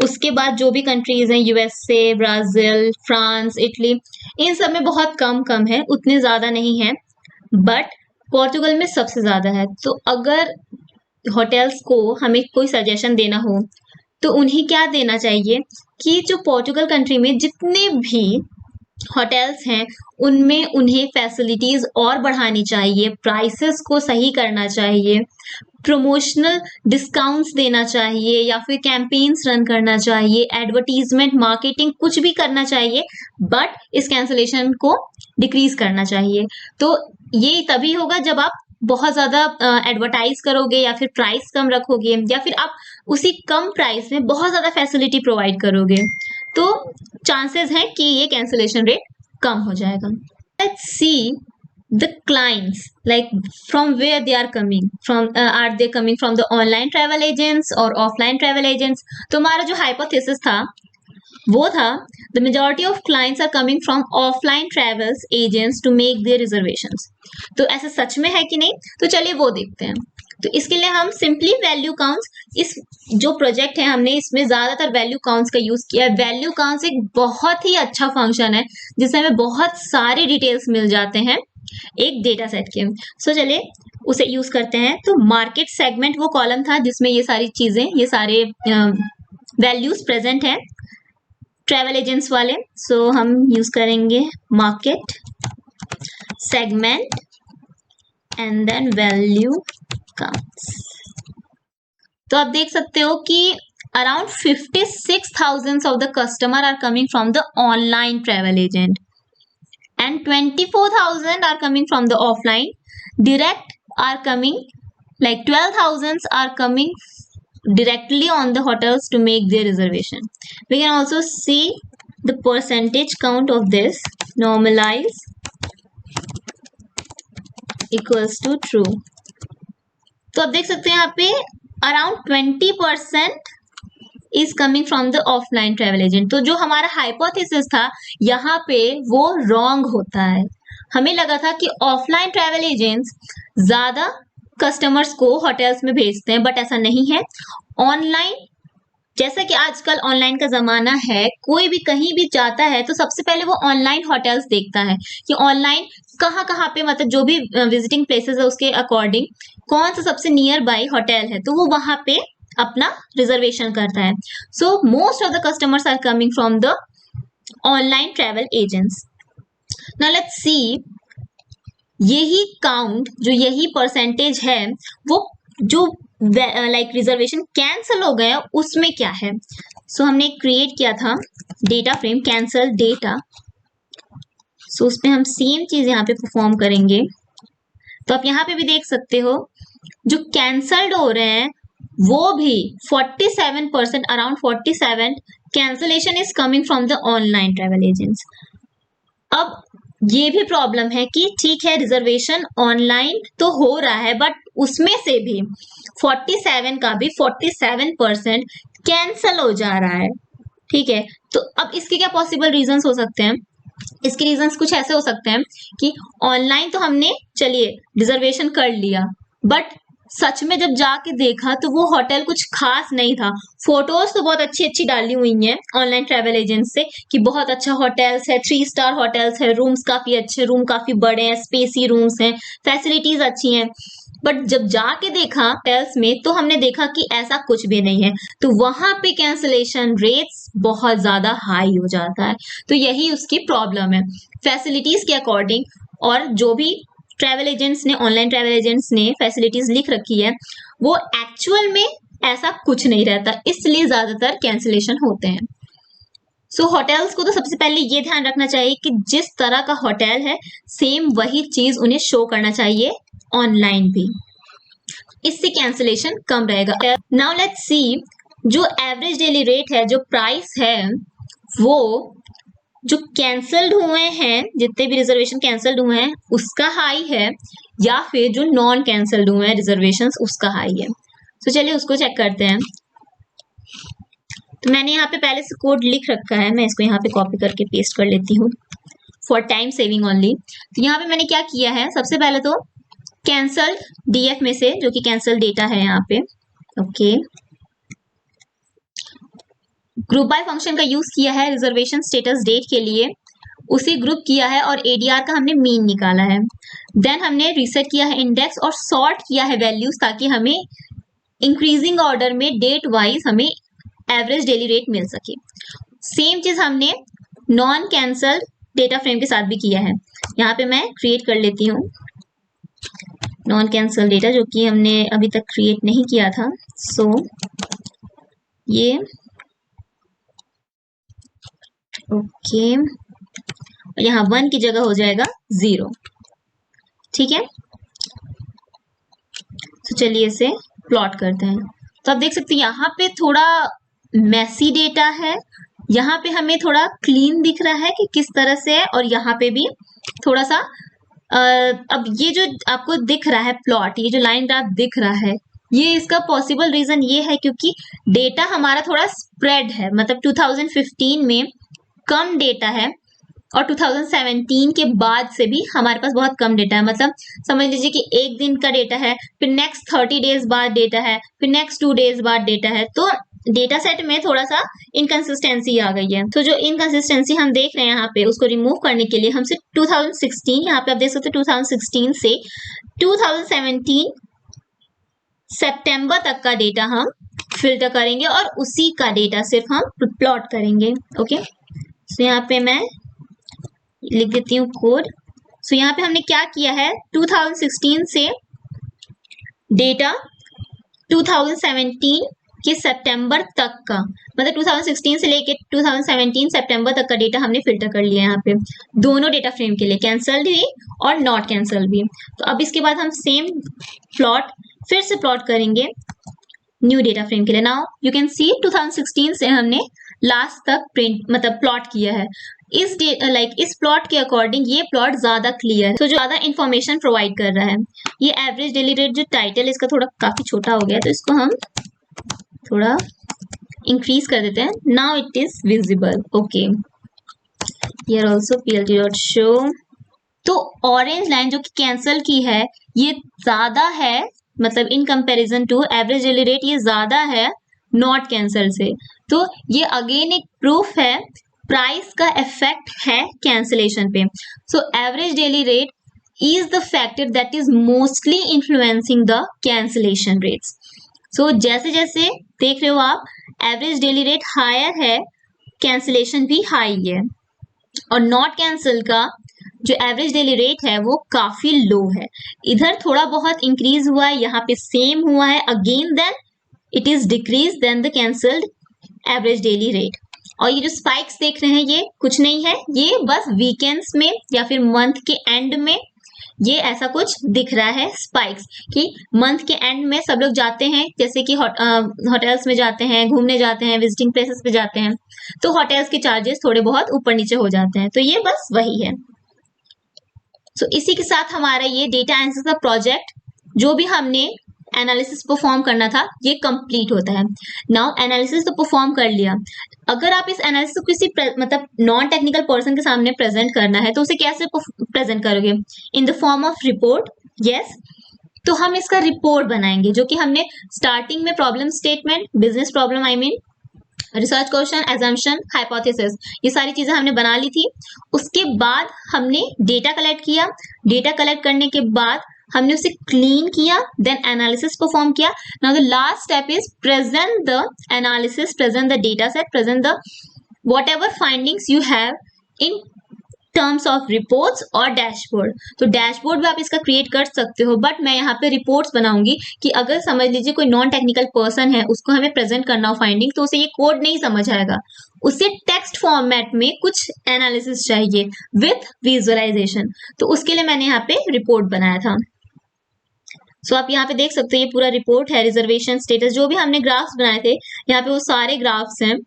B: उसके बाद जो भी कंट्रीज हैं, यूएसए, ब्राजील, फ्रांस, इटली, इन सब में बहुत कम है, उतने ज्यादा नहीं है, बट पोर्चुगल में सबसे ज्यादा है. तो अगर होटल्स को हमें कोई सजेशन देना हो तो उन्हें क्या देना चाहिए कि जो पोर्चुगल कंट्री में जितने भी होटल्स हैं उनमें उन्हें फैसिलिटीज और बढ़ानी चाहिए, प्राइसेस को सही करना चाहिए, प्रमोशनल डिस्काउंट्स देना चाहिए या फिर कैंपेन्स रन करना चाहिए, एडवर्टीजमेंट, मार्केटिंग, कुछ भी करना चाहिए, बट इस कैंसिलेशन को डिक्रीज करना चाहिए. तो ये तभी होगा जब आप बहुत ज्यादा एडवर्टाइज करोगे या फिर प्राइस कम रखोगे या फिर आप उसी कम प्राइस में बहुत ज्यादा फैसिलिटी प्रोवाइड करोगे, तो चांसेस हैं कि ये कैंसिलेशन रेट कम हो जाएगा. Let's see the clients, like from where they are coming from. Are they coming from the online travel agents or offline travel agents? तो हमारा जो हाइपोथेसिस था वो था the majority of clients are coming from offline travels agents to make their reservations. तो ऐसा सच में है कि नहीं, तो चलिए वो देखते हैं. तो इसके लिए हम सिंपली वैल्यू काउंट्स, इस जो प्रोजेक्ट है हमने इसमें ज्यादातर वैल्यू काउंट्स का यूज किया है. वैल्यू काउंट्स एक बहुत ही अच्छा फंक्शन है जिसमें हमें बहुत सारे डिटेल्स मिल जाते हैं एक डेटा सेट के. सो चलिए उसे यूज करते हैं. तो मार्केट सेगमेंट वो कॉलम था जिसमें ये सारी चीजें, ये सारे वैल्यूज प्रेजेंट हैं ट्रैवल एजेंट्स वाले. सो हम यूज करेंगे market segment and then value counts. तो आप देख सकते हो कि around 56,000 of the customer are coming from the online travel agent and 24,000 are coming from the offline. Direct are coming, like 12,000 are coming directly on the hotels to make their reservation. We can also see the percentage count of this. Normalize equals to true. तो आप देख सकते हैं यहाँ पे around 20% is coming from the offline travel agent. तो जो हमारा हाइपोथेसिस था यहाँ पे वो रॉन्ग होता है. हमें लगा था कि ऑफलाइन ट्रेवल एजेंट्स ज्यादा कस्टमर्स को होटल्स में भेजते हैं, बट ऐसा नहीं है. ऑनलाइन, जैसा कि आजकल ऑनलाइन का जमाना है, कोई भी कहीं भी जाता है तो सबसे पहले वो ऑनलाइन होटल्स देखता है कि ऑनलाइन कहाँ पे, मतलब जो भी विजिटिंग प्लेसेस है उसके अकॉर्डिंग कौन सा सबसे नियर बाय होटल है, तो वो वहां पे अपना रिजर्वेशन करता है. So most of the customers are coming from the online travel agents. Now let's see यही काउंट, जो यही परसेंटेज है, वो जो लाइक रिजर्वेशन कैंसिल हो गया उसमें क्या है. सो हमने क्रिएट किया था डेटा फ्रेम कैंसल डेटा. सो उसमें हम सेम चीज यहाँ पे परफॉर्म करेंगे. तो आप यहाँ पे भी देख सकते हो जो कैंसल्ड हो रहे हैं वो भी 47%, around 47 cancellation is coming from the online travel agents. अब ये भी प्रॉब्लम है कि ठीक है रिजर्वेशन ऑनलाइन तो हो रहा है, बट उसमें से भी 47 का भी 47% कैंसल हो जा रहा है. ठीक है, तो अब इसके क्या पॉसिबल रीजंस हो सकते हैं. इसके रीजंस कुछ ऐसे हो सकते हैं कि ऑनलाइन तो हमने चलिए रिजर्वेशन कर लिया, बट सच में जब जाके देखा तो वो होटल कुछ खास नहीं था. फोटोज तो बहुत अच्छी अच्छी डाली हुई हैं ऑनलाइन ट्रैवल एजेंट से कि बहुत अच्छा होटल्स है, 3 स्टार होटल्स है, रूम्स काफी अच्छे, रूम काफी बड़े हैं, स्पेसी रूम्स हैं, फैसिलिटीज अच्छी हैं. बट जब जाके देखा होटल्स में तो हमने देखा कि ऐसा कुछ भी नहीं है. तो वहां पे कैंसिलेशन रेट्स बहुत ज्यादा हाई हो जाता है. तो यही उसकी प्रॉब्लम है, फैसिलिटीज के अकॉर्डिंग और जो भी ट्रैवल एजेंट्स ने, ऑनलाइन ट्रैवल एजेंट्स ने फैसिलिटीज लिख रखी है, वो एक्चुअल में ऐसा कुछ नहीं रहता, इसलिए ज्यादातर कैंसिलेशन होते हैं। सो होटल्स को तो सबसे पहले ये ध्यान रखना चाहिए कि जिस तरह का होटल है सेम वही चीज उन्हें शो करना चाहिए ऑनलाइन भी, इससे कैंसिलेशन कम रहेगा। नाउ लेट्स सी, जो एवरेज डेली रेट है, जो प्राइस है, वो जो कैंसल्ड हुए हैं, जितने भी रिजर्वेशन कैंसल्ड हुए हैं उसका हाई है, या फिर जो नॉन कैंसल्ड हुए हैं रिजर्वेशंस उसका हाई है। तो चलिए उसको चेक करते हैं। तो मैंने यहाँ पे पहले से कोड लिख रखा है, मैं इसको यहाँ पे कॉपी करके पेस्ट कर लेती हूँ फॉर टाइम सेविंग ओनली। तो यहाँ पे मैंने क्या किया है, सबसे पहले तो कैंसल डीएफ में से, जो कि कैंसल डेटा है यहाँ पे, ओके, ग्रुप बाय फंक्शन का यूज किया है रिजर्वेशन स्टेटस डेट के लिए, उसी ग्रुप किया है और एडीआर का हमने मीन निकाला है। देन हमने रीसेट किया है इंडेक्स और सॉर्ट किया है वैल्यूज, ताकि हमें इंक्रीजिंग ऑर्डर में डेट वाइज हमें एवरेज डेली रेट मिल सके। सेम चीज हमने नॉन कैंसल्ड डेटा फ्रेम के साथ भी किया है। यहाँ पे मैं क्रिएट कर लेती हूँ नॉन कैंसल डेटा, जो कि हमने अभी तक क्रिएट नहीं किया था। सो ये ओके, यहाँ 1 की जगह हो जाएगा 0, ठीक है। तो चलिए इसे प्लॉट करते हैं। तो आप देख सकते हैं यहाँ पे थोड़ा मैसी डेटा है, यहाँ पे हमें थोड़ा क्लीन दिख रहा है कि किस तरह से है, और यहाँ पे भी थोड़ा सा अब ये जो आपको दिख रहा है प्लॉट, ये जो लाइन ग्राफ दिख रहा है, ये इसका पॉसिबल रीजन ये है क्योंकि डेटा हमारा थोड़ा स्प्रेड है। मतलब 2015 में कम डेटा है और 2017 के बाद से भी हमारे पास बहुत कम डेटा है। मतलब समझ लीजिए कि एक दिन का डेटा है, फिर नेक्स्ट 30 डेज बाद डेटा है, फिर नेक्स्ट 2 डेज बाद डेटा है। तो डेटा सेट में थोड़ा सा इनकंसिस्टेंसी आ गई है। तो जो इनकंसिस्टेंसी हम देख रहे हैं यहाँ पे, उसको रिमूव करने के लिए हमसे 2016, यहाँ पे आप देख सकते हैं 2016 से 2017 सितंबर तक का डेटा हम फिल्टर करेंगे और उसी का डेटा सिर्फ हम प्लॉट करेंगे। ओके, सो यहाँ पे मैं लिख देती हूँ कोड। सो यहाँ पे हमने क्या किया है, 2016 से डेटा 2017 के सितंबर तक का, मतलब 2016 से लेके 2017 सितंबर तक का डेटा हमने फिल्टर कर लिया यहाँ पे, दोनों डेटा फ्रेम के लिए, कैंसल्ड भी और नॉट कैंसल्ड भी। तो अब इसके बाद हम सेम प्लॉट फिर से प्लॉट करेंगे न्यू डेटा फ्रेम के लिए। नाउ यू कैन सी 2016 से हमने लास्ट तक प्रिंट मतलब प्लॉट किया है। इस इस प्लॉट के अकॉर्डिंग ये प्लॉट ज्यादा क्लियर है, तो जो ज्यादा इंफॉर्मेशन प्रोवाइड कर रहा है। ये एवरेज डेली रेट जो टाइटल इसका थोड़ा काफी छोटा हो गया, तो इसको हम थोड़ा इंक्रीज कर देते हैं। Now it is visible. Okay, here also plt dot show. तो ऑरेंज लाइन जो कि कैंसल की है, ये ज्यादा है, मतलब in comparison to average daily rate ये ज्यादा है नॉट कैंसल से। तो ये अगेन एक प्रूफ है प्राइस का इफेक्ट है कैंसिलेशन पे। So average daily rate is the factor that is mostly influencing the cancellation rates. So जैसे जैसे देख रहे हो आप, एवरेज डेली रेट हायर है, कैंसिलेशन भी हाई है, और नॉट कैंसिल का जो एवरेज डेली रेट है वो काफी लो है। इधर थोड़ा बहुत इंक्रीज हुआ है, यहाँ पे सेम हुआ है again, then it is decrease then the cancelled average daily rate. और ये जो स्पाइक्स देख रहे हैं ये कुछ नहीं है, ये बस वीकेंड्स में या फिर मंथ के एंड में ये ऐसा कुछ दिख रहा है स्पाइक्स, कि मंथ के एंड में सब लोग जाते हैं, जैसे कि होटल्स में जाते हैं, घूमने जाते हैं, विजिटिंग प्लेसेस पे जाते हैं, तो होटल्स के चार्जेस थोड़े बहुत ऊपर नीचे हो जाते हैं। तो ये बस वही है। सो इसी के साथ हमारा ये डेटा एनालिसिस का प्रोजेक्ट, जो भी हमने एनालिसिस परफॉर्म करना था, ये कंप्लीट होता है। नाउ एनालिसिस तो परफॉर्म कर लिया, अगर आप इस एनालिसिस को किसी मतलब नॉन टेक्निकल पर्सन के सामने प्रेजेंट करना है, तो उसे कैसे प्रेजेंट करोगे? In the form of report. Yes, तो हम इसका रिपोर्ट बनाएंगे, जो कि हमने स्टार्टिंग में problem statement, business problem I mean, research question, assumption, hypothesis, ये सारी चीजें हमने बना ली थी। उसके बाद हमने डेटा कलेक्ट किया, डेटा कलेक्ट करने के बाद हमने उसे क्लीन किया, देन एनालिसिस परफॉर्म किया। Now the last step is present the analysis, present the data set, present the whatever findings you have in terms of reports और डैशबोर्ड। तो डैशबोर्ड भी आप इसका क्रिएट कर सकते हो, बट मैं यहाँ पे रिपोर्ट्स बनाऊंगी कि अगर समझ लीजिए कोई नॉन टेक्निकल पर्सन है, उसको हमें प्रेजेंट करना हो फाइंडिंग, तो उसे ये कोड नहीं समझ आएगा, उसे टेक्स्ट फॉर्मेट में कुछ एनालिसिस चाहिए विथ विजुअलाइजेशन, तो उसके लिए मैंने यहाँ पे रिपोर्ट बनाया था। सो आप यहाँ पे देख सकते हो ये पूरा रिपोर्ट है, रिजर्वेशन स्टेटस, जो भी हमने ग्राफ्स बनाए थे यहाँ पे वो सारे ग्राफ्स हैं,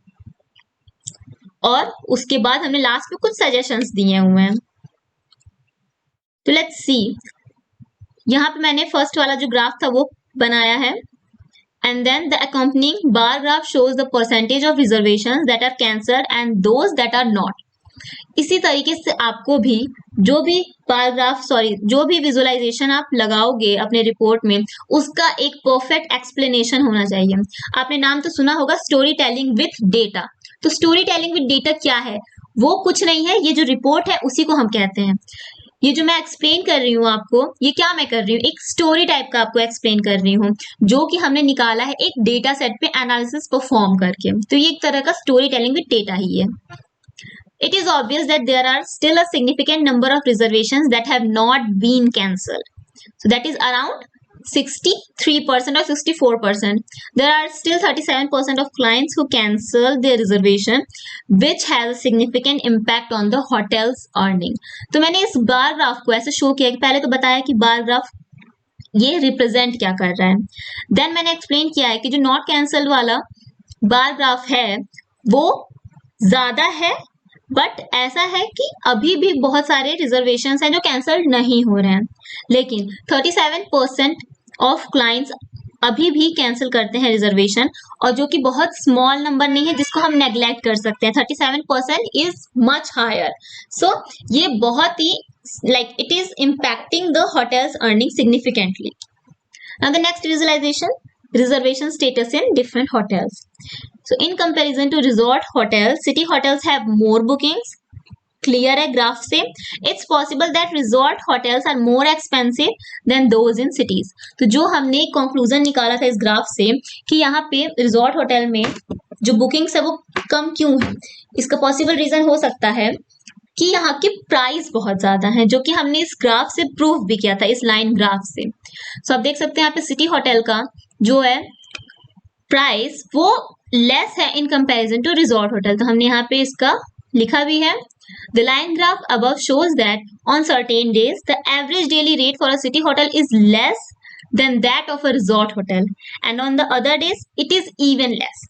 B: और उसके बाद हमने लास्ट में कुछ सजेशंस दिए हुए हैं। तो लेट्स सी, यहाँ पे मैंने फर्स्ट वाला जो ग्राफ था वो बनाया है, and then the accompanying bar graph shows the percentage of reservations that are cancelled and those that are not. इसी तरीके से आपको भी जो भी बार ग्राफ जो भी विजुअलाइजेशन आप लगाओगे अपने रिपोर्ट में, उसका एक परफेक्ट एक्सप्लेनेशन होना चाहिए। आपने नाम तो सुना होगा स्टोरी टेलिंग विथ डेटा। तो स्टोरी टेलिंग विथ डेटा क्या है? वो कुछ नहीं है, ये जो रिपोर्ट है उसी को हम कहते हैं। ये जो मैं एक्सप्लेन कर रही हूँ आपको, ये क्या मैं कर रही हूँ, एक स्टोरी टाइप का आपको एक्सप्लेन कर रही हूँ, जो कि हमने निकाला है एक डेटा सेट पे एनालिसिस परफॉर्म करके। तो ये एक तरह का स्टोरी टेलिंग विद डेटा ही है। It is obvious that there are still a significant number of reservations that have not been cancelled. So that is around 63% or 64%. There are still 37% of clients who cancel their reservation, which has a significant impact on the hotel's earning. तो मैंने इस बार ग्राफ को ऐसे शो किया कि पहले तो बताया कि बार ग्राफ ये रिप्रेजेंट क्या कर रहा है, देन मैंने एक्सप्लेन किया है कि जो नॉट कैंसल्ड वाला बार ग्राफ है वो ज्यादा है, बट ऐसा है कि अभी भी बहुत सारे रिजर्वेशंस हैं जो कैंसल्ड नहीं हो रहे हैं, लेकिन 37% ऑफ क्लाइंट्स अभी भी कैंसिल करते हैं रिजर्वेशन, और जो कि बहुत स्मॉल नंबर नहीं है जिसको हम नेग्लेक्ट कर सकते हैं। 37% इज मच हायर। सो ये बहुत ही it is impacting the hotel's earning significantly. Now the next visualization, reservation status in different hotels. So in comparison to resort hotels, city hotels have more bookings. Clear है ग्राफ से? It's possible that resort hotels are more expensive than those in cities. तो जो हमने कंक्लूजन निकाला था इस ग्राफ से कि यहाँ पे रिजॉर्ट होटल में जो बुकिंग्स है वो कम क्यों है, इसका पॉसिबल रीजन हो सकता है कि यहाँ के प्राइस बहुत ज्यादा हैं, जो कि हमने इस ग्राफ से प्रूव भी किया था, इस लाइन ग्राफ से। सो आप देख सकते हैं यहाँ पे सिटी होटल का जो है प्राइस वो लेस है in comparison to resort hotel. तो हमने यहाँ पे इसका लिखा भी है। The line graph above shows that on certain days the average daily rate for a city hotel is less than that of a resort hotel, and on the other days it is even less.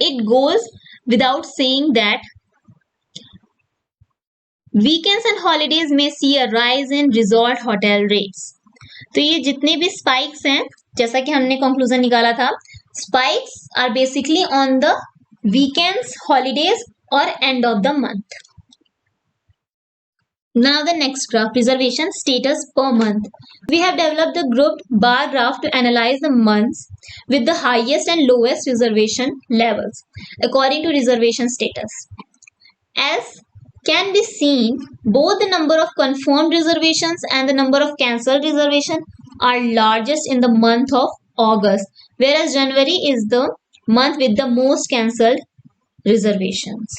B: It goes without saying that weekends and holidays may see a rise in resort hotel rates. तो ये जितने भी स्पाइक्स हैं, जैसा कि हमने कंक्लूजन निकाला था, spikes are basically on the weekends, holidays और end of the month. Now the next graph, reservation status per month. We have developed the grouped bar graph to analyze the months with the highest and lowest reservation levels according to reservation status. As can be seen, both the number of confirmed reservations and the number of cancelled reservations are largest in the month of August, whereas January is the month with the most cancelled reservations.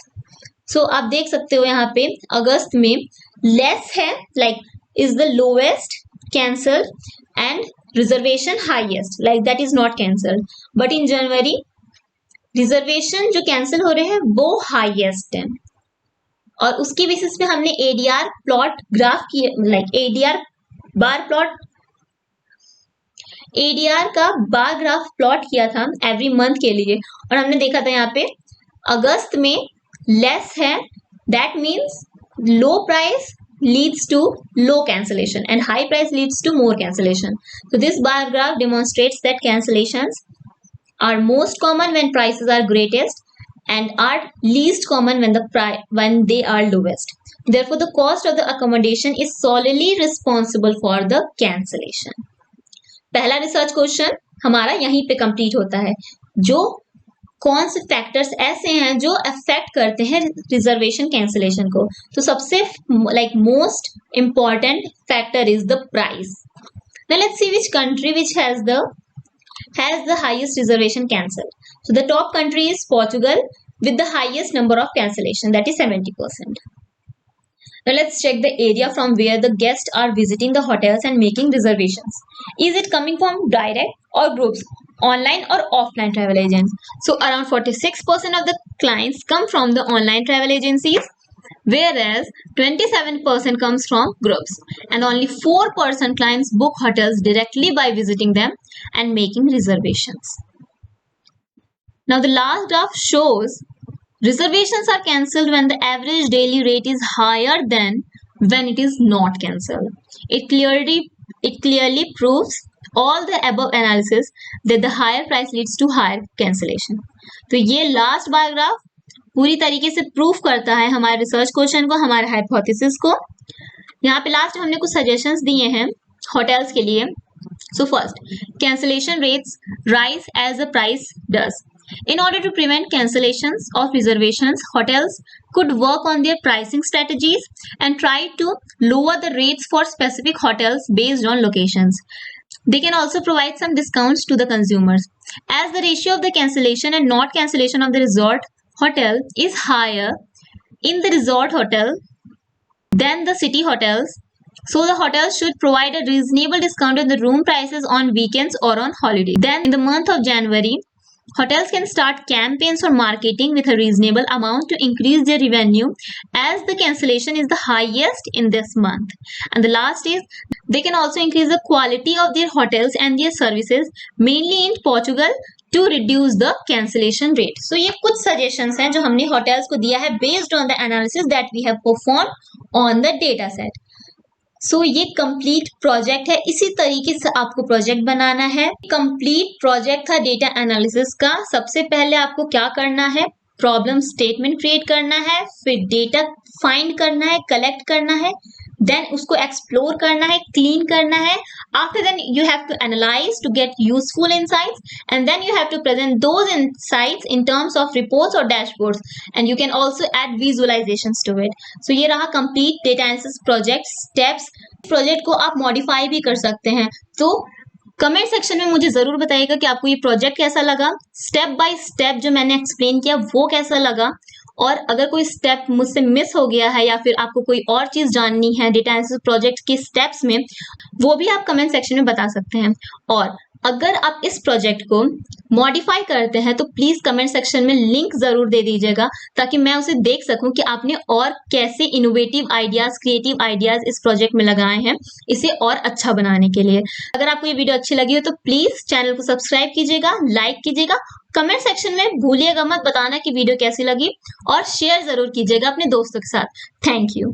B: So आप देख सकते हो यहाँ पे अगस्त में लेस है, is the lowest cancelled and reservation highest, that is not cancelled. But in January reservation जो cancel हो रहे हैं वो highest है, और उसकी बेसिस पे हमने ADR प्लॉट ग्राफ किए, ADR बार प्लॉट, ADR का बार ग्राफ प्लॉट किया था एवरी मंथ के लिए, और हमने देखा था यहाँ पे अगस्त में लेस है, that means low price leads to low cancellation and high price leads to more cancellation. So this bar graph demonstrates that cancellations are most common when prices are greatest and are least common when they are lowest. Therefore the cost of the accommodation is solely responsible for the cancellation. पहला रिसर्च क्वेश्चन हमारा यहीं पे कंप्लीट होता है, जो कौन से फैक्टर्स ऐसे हैं जो अफेक्ट करते हैं रिजर्वेशन कैंसिलेशन को। तो सबसे most important factor is the price. Now let's C which country which has the highest reservation cancel. So the top country is Portugal with the highest number of cancellation, that is 70%. Now let's check the area from where the guests are visiting the hotels and making reservations. Is it coming from direct or groups, online or offline travel agents? So around 46% of the clients come from the online travel agencies, whereas 27% comes from groups, and only 4% clients book hotels directly by visiting them and making reservations. Now the last graph shows reservations are cancelled when the average daily rate is higher than when it is not cancelled. It clearly proves all the above analysis that the higher price leads to higher cancellation. तो ये लास्ट बार ग्राफ पूरी तरीके से प्रूफ करता है हमारे रिसर्च क्वेश्चन को, हमारे हाइपोथेसिस को. यहाँ पे लास्ट हमने कुछ सजेशंस दिए हैं होटल्स के लिए. So first, cancellation rates rise as the price does. In order to prevent cancellations of reservations, hotels could work on their pricing strategies and try to lower the rates for specific hotels based on locations. They can also provide some discounts to the consumers. As the ratio of the cancellation and not cancellation of the resort hotel is higher in the resort hotel than the city hotels, so the hotels should provide a reasonable discount on the room prices on weekends or on holidays. Then in the month of January, hotels can start campaigns or marketing with a reasonable amount to increase their revenue as the cancellation is the highest in this month. And the last is they can also increase the quality of their hotels and their services, mainly in Portugal, to reduce the cancellation rate. So ये कुछ suggestions हैं जो हमने hotels को दिया है based on the analysis that we have performed on the data set. सो ये कंप्लीट प्रोजेक्ट है. इसी तरीके से आपको प्रोजेक्ट बनाना है. कंप्लीट प्रोजेक्ट था डेटा एनालिसिस का. सबसे पहले आपको क्या करना है, प्रॉब्लम स्टेटमेंट क्रिएट करना है, फिर डेटा फाइंड करना है, कलेक्ट करना है, देन उसको एक्सप्लोर करना है, क्लीन करना है. After then you have to analyze to get useful insights, and then you have to present those insights in terms of reports or dashboards, and you can also add visualizations to it. So ये रहा complete data analysis project steps. Project को आप मॉडिफाई भी कर सकते हैं. तो कमेंट सेक्शन में मुझे जरूर बताइएगा कि आपको ये प्रोजेक्ट कैसा लगा, स्टेप बाय स्टेप जो मैंने एक्सप्लेन किया वो कैसा लगा, और अगर कोई स्टेप मुझसे मिस हो गया है या फिर आपको कोई और चीज जाननी है डेटा एनालिसिस प्रोजेक्ट के स्टेप्स में, वो भी आप कमेंट सेक्शन में बता सकते हैं. और अगर आप इस प्रोजेक्ट को मॉडिफाई करते हैं तो प्लीज कमेंट सेक्शन में लिंक जरूर दे दीजिएगा ताकि मैं उसे देख सकूं कि आपने और कैसे इनोवेटिव आइडियाज, क्रिएटिव आइडियाज इस प्रोजेक्ट में लगाए हैं इसे और अच्छा बनाने के लिए. अगर आपको ये वीडियो अच्छी लगी हो तो प्लीज चैनल को सब्सक्राइब कीजिएगा, लाइक कीजिएगा, कमेंट सेक्शन में भूलिएगा मत बताना कि वीडियो कैसी लगी, और शेयर जरूर कीजिएगा अपने दोस्तों के साथ. Thank you.